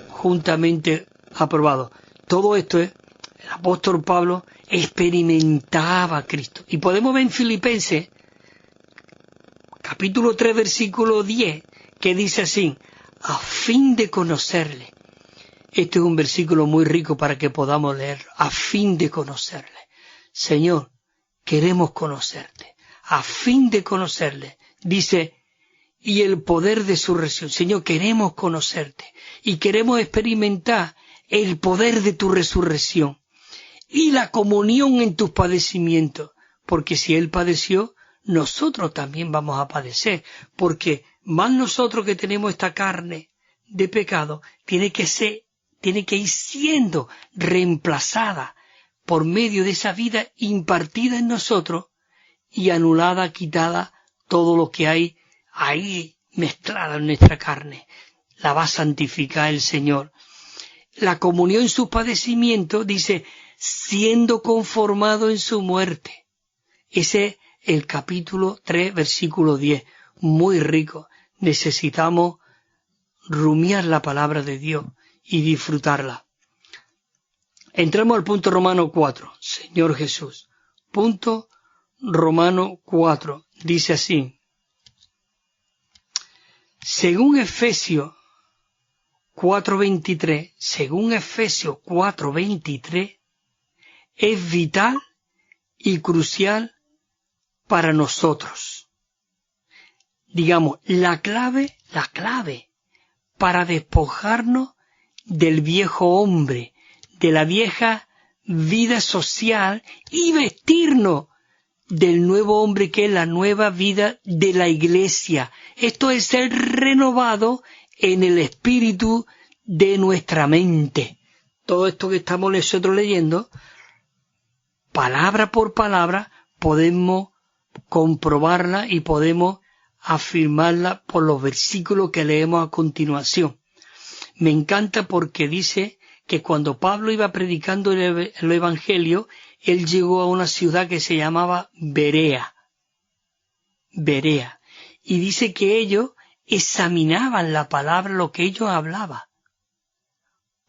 Speaker 1: juntamente aprobado. Todo esto es, el apóstol Pablo experimentaba a Cristo. Y podemos ver en Filipenses, capítulo 3, versículo 10, que dice así, a fin de conocerle. Este es un versículo muy rico para que podamos leerlo. A fin de conocerle. Señor, queremos conocerte. A fin de conocerle. Dice, y el poder de su resurrección. Señor, queremos conocerte. Y queremos experimentar el poder de tu resurrección. Y la comunión en tus padecimientos. Porque si Él padeció, nosotros también vamos a padecer. Porque más nosotros que tenemos esta carne de pecado, tiene que ir siendo reemplazada por medio de esa vida impartida en nosotros y anulada, quitada todo lo que hay ahí mezclada en nuestra carne. La va a santificar el Señor. La comunión en sus padecimientos, dice, siendo conformado en su muerte. Ese es el capítulo 3, versículo 10. Muy rico. Necesitamos rumiar la palabra de Dios y disfrutarla. Entramos al punto Romano 4, Señor Jesús. Punto Romano 4, dice así. Según Efesios 4:23, es vital y crucial para nosotros. Digamos, la clave para despojarnos del viejo hombre, de la vieja vida social y vestirnos del nuevo hombre que es la nueva vida de la Iglesia. Esto es ser renovado en el espíritu de nuestra mente. Todo esto que estamos nosotros leyendo, palabra por palabra, podemos comprobarla y podemos afirmarla por los versículos que leemos a continuación. Me encanta porque dice que cuando Pablo iba predicando el Evangelio, él llegó a una ciudad que se llamaba Berea. Y dice que ellos examinaban la palabra, lo que ellos hablaban,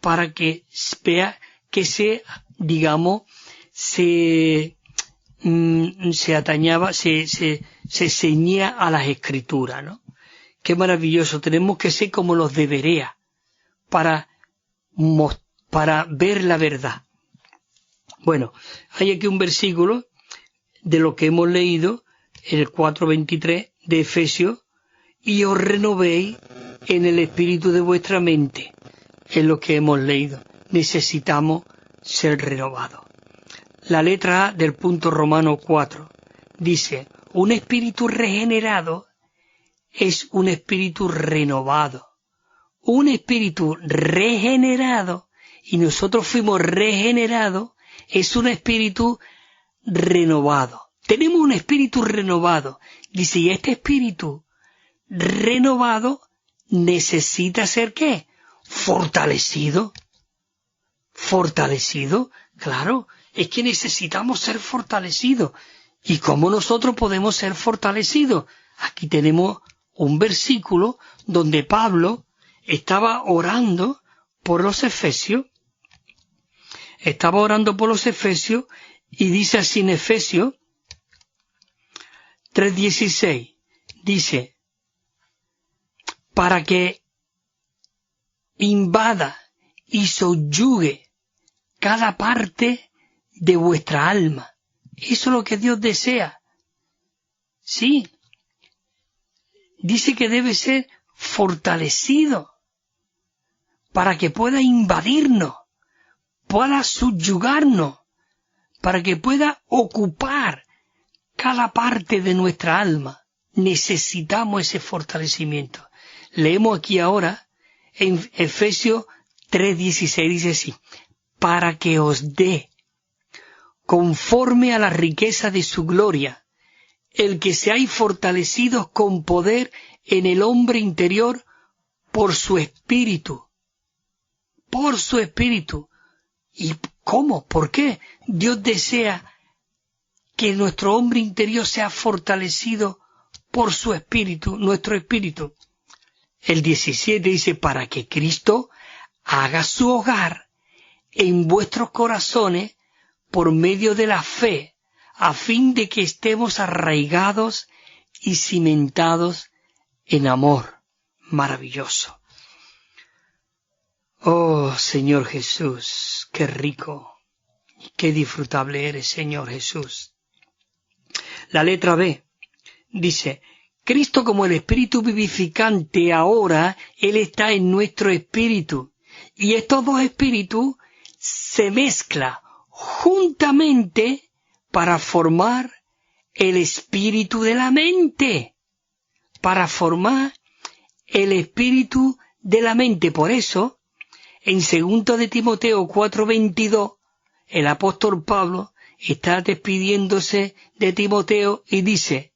Speaker 1: para que vea que se ceñía a las Escrituras, ¿no? Qué maravilloso. Tenemos que ser como los de Berea para ver la verdad. Bueno, hay aquí un versículo de lo que hemos leído, el 4:23 de Efesios, y os renovéis en el espíritu de vuestra mente. Es lo que hemos leído. Necesitamos ser renovados. La letra A del punto Romano 4 dice, un espíritu regenerado es un espíritu renovado. Un espíritu regenerado, y nosotros fuimos regenerados, es un espíritu renovado. Tenemos un espíritu renovado. Dice, y este espíritu renovado necesita ser ¿qué? Fortalecido. ¿Fortalecido? Claro, es que necesitamos ser fortalecidos. ¿Y cómo nosotros podemos ser fortalecidos? Aquí tenemos un versículo donde Pablo estaba orando por los efesios. Estaba orando por los efesios y dice así en Efesios 3:16. Dice, para que invada y subyugue cada parte de vuestra alma. Eso es lo que Dios desea. Sí. Dice que debe ser fortalecido para que pueda invadirnos, pueda subyugarnos, para que pueda ocupar cada parte de nuestra alma. Necesitamos ese fortalecimiento. Leemos aquí ahora en Efesios 3:16, dice así, para que os dé, conforme a la riqueza de su gloria, el que seáis fortalecidos con poder en el hombre interior por su espíritu. Por su espíritu. ¿Y cómo? ¿Por qué? Dios desea que nuestro hombre interior sea fortalecido por su espíritu, nuestro espíritu. El 17 dice, para que Cristo haga su hogar en vuestros corazones por medio de la fe, a fin de que estemos arraigados y cimentados en amor. Maravilloso. Oh, Señor Jesús, qué rico y qué disfrutable eres, Señor Jesús. La letra B dice, Cristo como el Espíritu vivificante ahora, Él está en nuestro espíritu. Y estos dos espíritus se mezclan juntamente para formar el espíritu de la mente. Para formar el espíritu de la mente. Por eso, en 2 de Timoteo 4:22, el apóstol Pablo está despidiéndose de Timoteo y dice,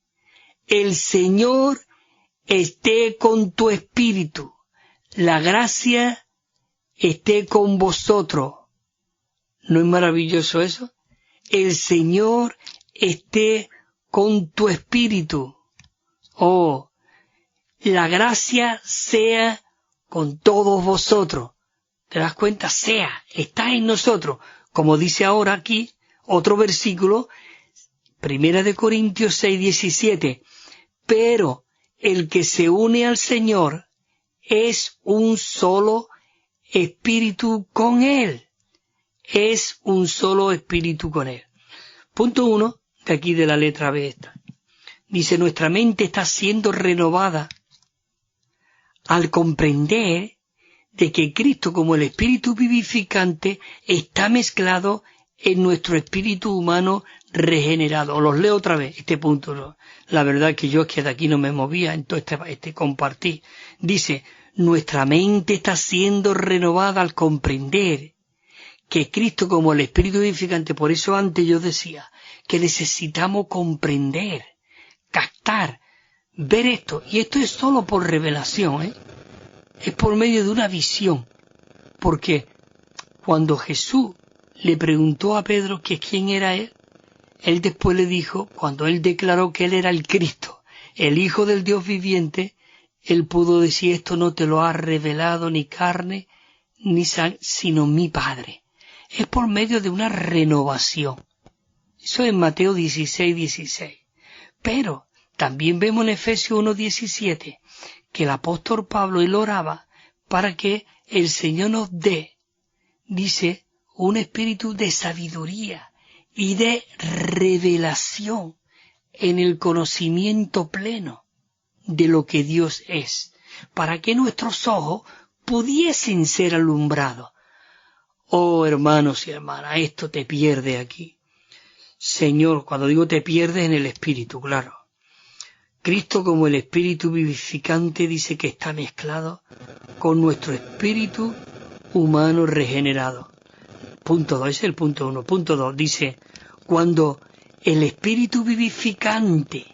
Speaker 1: el Señor esté con tu espíritu, la gracia esté con vosotros. ¿No es maravilloso eso? El Señor esté con tu espíritu. Oh, la gracia sea con todos vosotros. ¿Te das cuenta? Sea, está en nosotros. Como dice ahora aquí, otro versículo, 1 Corintios 6:17. Pero el que se une al Señor es un solo espíritu con Él. Es un solo espíritu con Él. Punto 1, de aquí de la letra B esta. Dice, nuestra mente está siendo renovada al comprender de que Cristo como el espíritu vivificante está mezclado en nuestro espíritu humano regenerado. Os los leo otra vez, este punto. ¿No? La verdad que yo es que de aquí no me movía, entonces compartí. Dice, nuestra mente está siendo renovada al comprender que Cristo como el espíritu vivificante, por eso antes yo decía que necesitamos comprender, captar, ver esto, y esto es solo por revelación, es por medio de una visión, porque cuando Jesús le preguntó a Pedro que quién era él después le dijo, cuando él declaró que él era el Cristo, el Hijo del Dios viviente, él pudo decir, esto no te lo ha revelado ni carne ni sangre, sino mi Padre. Es por medio de una renovación. Eso es Mateo 16:16. Pero también vemos en Efesios 1:17 que el apóstol Pablo él oraba para que el Señor nos dé, dice, un espíritu de sabiduría y de revelación en el conocimiento pleno de lo que Dios es, para que nuestros ojos pudiesen ser alumbrados. Oh, hermanos y hermanas, esto te pierde aquí. Señor, cuando digo te pierdes en el espíritu, claro. Cristo como el espíritu vivificante dice que está mezclado con nuestro espíritu humano regenerado. Punto 2, es el punto 1. Punto 2 dice, cuando el espíritu vivificante,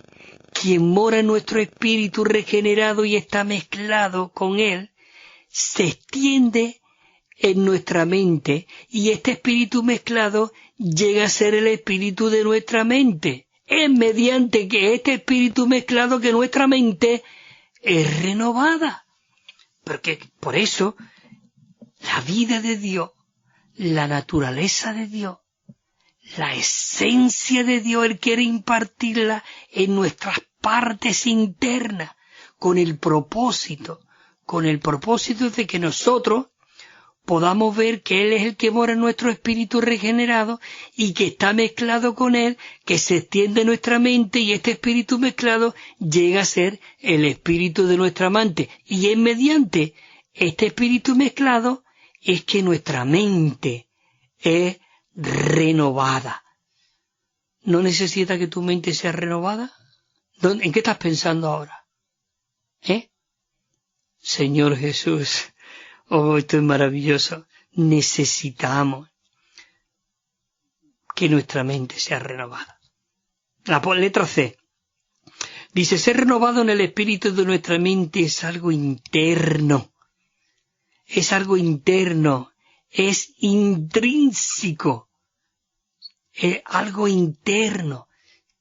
Speaker 1: quien mora en nuestro espíritu regenerado y está mezclado con él, se extiende en nuestra mente, y este espíritu mezclado llega a ser el espíritu de nuestra mente. Es mediante que este espíritu mezclado que nuestra mente es renovada. Porque por eso la vida de Dios, la naturaleza de Dios, la esencia de Dios, Él quiere impartirla en nuestras partes internas, con el propósito de que nosotros podamos ver que Él es el que mora en nuestro espíritu regenerado y que está mezclado con Él, que se extiende en nuestra mente, y este espíritu mezclado llega a ser el espíritu de nuestra mente. Y es mediante este espíritu mezclado es que nuestra mente es renovada. ¿No necesita que tu mente sea renovada? ¿En qué estás pensando ahora? Señor Jesús, oh, esto es maravilloso. Necesitamos que nuestra mente sea renovada. La letra C. Dice, ser renovado en el espíritu de nuestra mente es algo interno. Es algo interno. Es intrínseco. Es algo interno.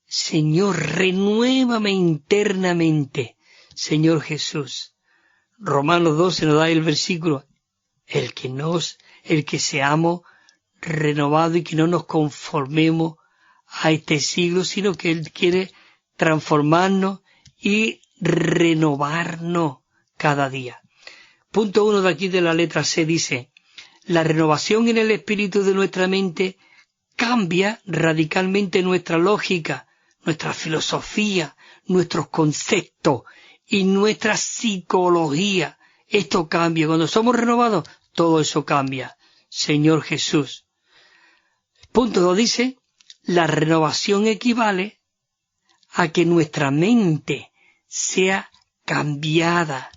Speaker 1: Señor, renuévame internamente. Señor Jesús. Romanos 12 nos da el versículo, el que seamos renovados y que no nos conformemos a este siglo, sino que Él quiere transformarnos y renovarnos cada día. Punto 1 de aquí de la letra C dice, la renovación en el espíritu de nuestra mente cambia radicalmente nuestra lógica, nuestra filosofía, nuestros conceptos y nuestra psicología. Esto cambia. Cuando somos renovados, todo eso cambia. Señor Jesús. Punto 2 dice, la renovación equivale a que nuestra mente sea cambiada.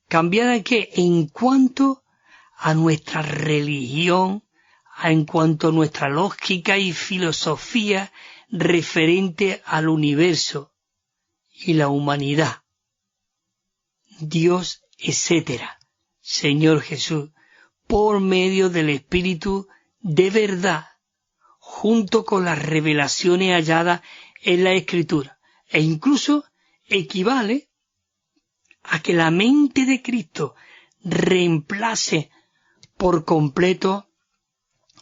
Speaker 1: ¿Cambiada en qué? En cuanto a nuestra religión, en cuanto a nuestra lógica y filosofía referente al universo y la humanidad. Dios, etcétera. Señor Jesús, por medio del Espíritu de verdad, junto con las revelaciones halladas en la Escritura, e incluso equivale a que la mente de Cristo reemplace por completo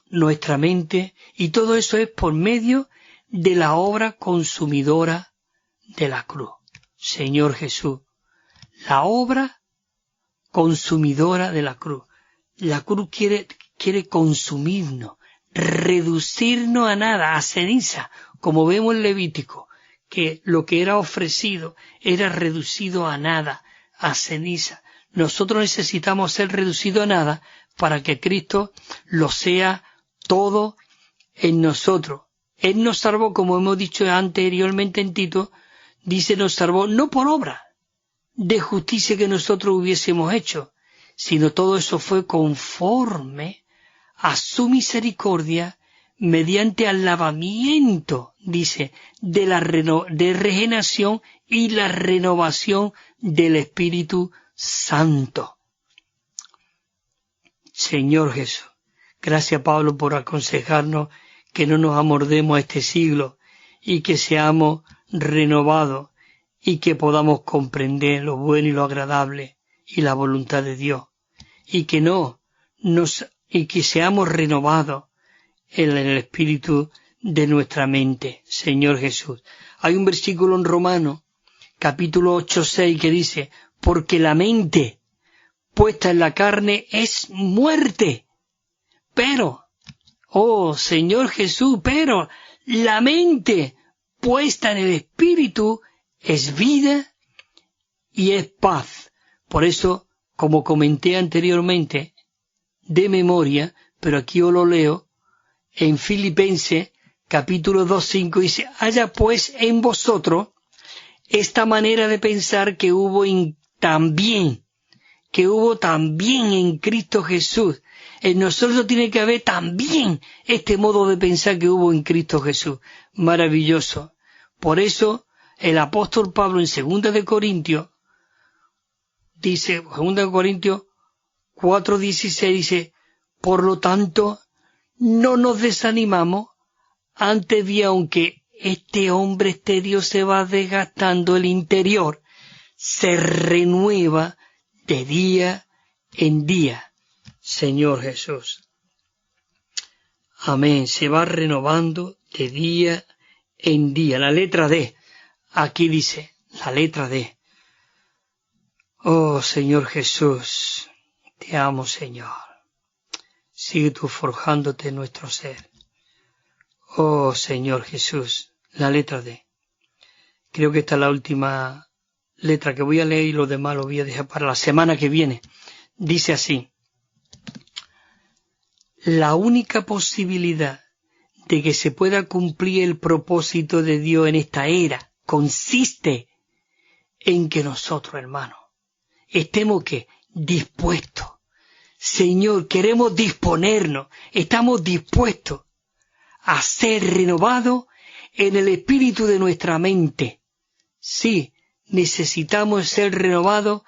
Speaker 1: nuestra mente, y todo eso es por medio de la obra consumidora de la cruz. Señor Jesús, la obra consumidora de la cruz. La cruz quiere consumirnos, reducirnos a nada, a ceniza, como vemos en Levítico, que lo que era ofrecido era reducido a nada, a ceniza. Nosotros necesitamos ser reducidos a nada para que Cristo lo sea todo en nosotros. Él nos salvó, como hemos dicho anteriormente en Tito, dice nos salvó no por obra de justicia que nosotros hubiésemos hecho, sino todo eso fue conforme a su misericordia mediante al lavamiento, dice, de regeneración y la renovación del Espíritu Santo. Señor Jesús, gracias Pablo por aconsejarnos que no nos amordemos a este siglo y que seamos renovados y que podamos comprender lo bueno y lo agradable y la voluntad de Dios, y que que seamos renovados en el espíritu de nuestra mente, Señor Jesús. Hay un versículo en Romanos, capítulo 8:6, que dice, porque la mente puesta en la carne es muerte, pero Oh, Señor Jesús, pero la mente puesta en el Espíritu es vida y es paz. Por eso, como comenté anteriormente, de memoria, pero aquí os lo leo, en Filipenses capítulo 2:5 dice, haya pues en vosotros esta manera de pensar que hubo también en Cristo Jesús. En nosotros tiene que haber también este modo de pensar que hubo en Cristo Jesús. Maravilloso. Por eso el apóstol Pablo en 2 de Corintios dice, 2 de Corintios 4:16 dice, por lo tanto, no nos desanimamos, antes bien, aunque este hombre exterior se va desgastando, el interior se renueva de día en día. Señor Jesús. Amén. Se va renovando de día en día. La letra D. Aquí dice, la letra D. Oh, Señor Jesús. Te amo, Señor. Sigue tú forjándote en nuestro ser. Oh, Señor Jesús. La letra D. Creo que esta es la última letra que voy a leer y lo demás lo voy a dejar para la semana que viene. Dice así. La única posibilidad de que se pueda cumplir el propósito de Dios en esta era consiste en que nosotros, hermanos, estemos ¿qué? Dispuestos. Señor, queremos disponernos, estamos dispuestos a ser renovados en el espíritu de nuestra mente. Sí, necesitamos ser renovados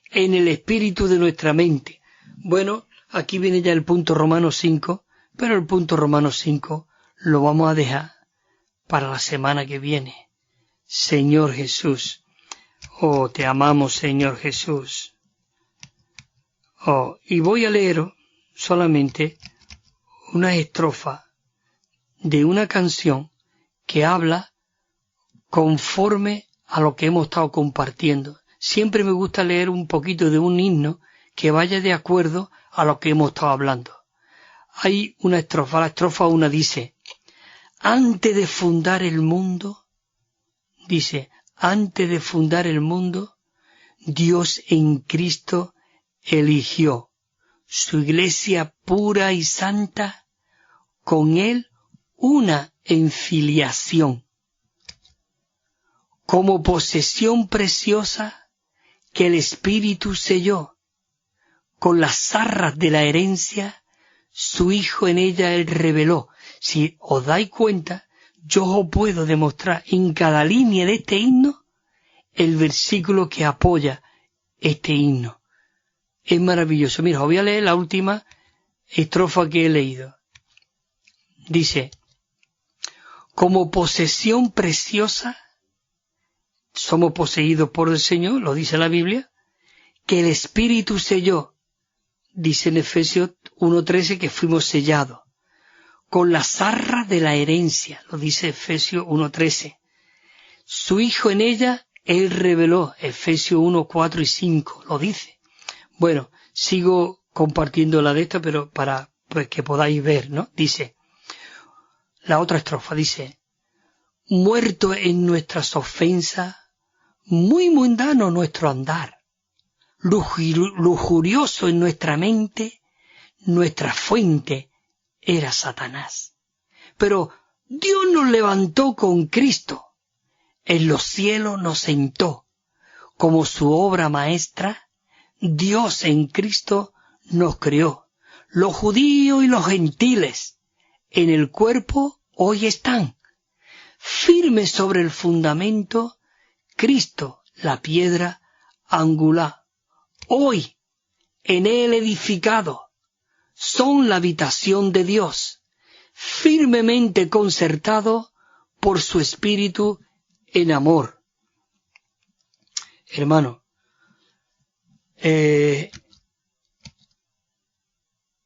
Speaker 1: en el espíritu de nuestra mente. Bueno, aquí viene ya el punto Romanos 5, pero el punto Romanos 5 lo vamos a dejar para la semana que viene. Señor Jesús, oh, te amamos, Señor Jesús. Oh, y voy a leer solamente una estrofa de una canción que habla conforme a lo que hemos estado compartiendo. Siempre me gusta leer un poquito de un himno que vaya de acuerdo a lo que hemos estado hablando. Hay una estrofa, la estrofa 1 dice, antes de fundar el mundo, Dios en Cristo eligió su iglesia pura y santa, con él una en filiación, como posesión preciosa que el Espíritu selló, con las arras de la herencia, su Hijo en ella él reveló. Si os dais cuenta, yo os puedo demostrar en cada línea de este himno el versículo que apoya este himno. Es maravilloso. Mira, os voy a leer la última estrofa que he leído. Dice, como posesión preciosa, somos poseídos por el Señor, lo dice la Biblia, que el Espíritu selló, dice en Efesios 1:13 que fuimos sellados, con las arras de la herencia, lo dice Efesios 1:13. Su Hijo en ella, él reveló, Efesios 1:4 y 5, lo dice. Bueno, sigo compartiendo la de esta, pero para pues, que podáis ver, ¿no? Dice, la otra estrofa dice, muerto en nuestras ofensas, muy mundano nuestro andar, lujurioso en nuestra mente, nuestra fuente era Satanás. Pero Dios nos levantó con Cristo, en los cielos nos sentó, como su obra maestra, Dios en Cristo nos creó. Los judíos y los gentiles en el cuerpo hoy están, firmes sobre el fundamento, Cristo la piedra angular. Hoy, en él edificado, son la habitación de Dios, firmemente concertado por su Espíritu en amor. Hermano,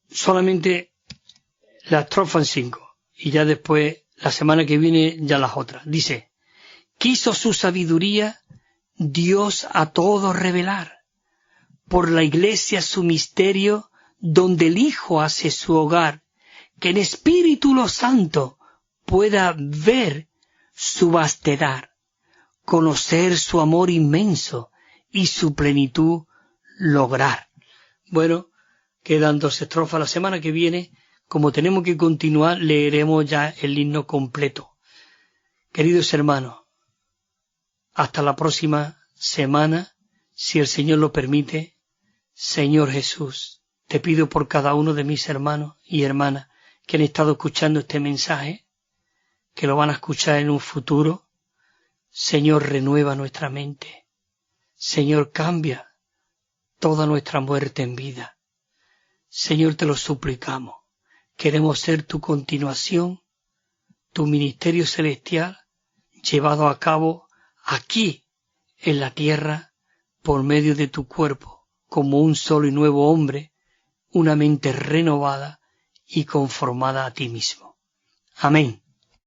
Speaker 1: solamente la estrofa en 5 y ya después la semana que viene ya las otras. Dice, quiso su sabiduría Dios a todos revelar, por la iglesia su misterio, donde el Hijo hace su hogar, que en Espíritu lo Santo pueda ver su vastedad, conocer su amor inmenso y su plenitud lograr. Bueno, quedan 2 estrofas. La semana que viene, como tenemos que continuar, leeremos ya el himno completo. Queridos hermanos, hasta la próxima semana, si el Señor lo permite. Señor Jesús, te pido por cada uno de mis hermanos y hermanas que han estado escuchando este mensaje, que lo van a escuchar en un futuro. Señor, renueva nuestra mente. Señor, cambia toda nuestra muerte en vida. Señor, te lo suplicamos. Queremos ser tu continuación, tu ministerio celestial, llevado a cabo aquí, en la tierra, por medio de tu cuerpo, como un solo y nuevo hombre, una mente renovada y conformada a ti mismo. Amén.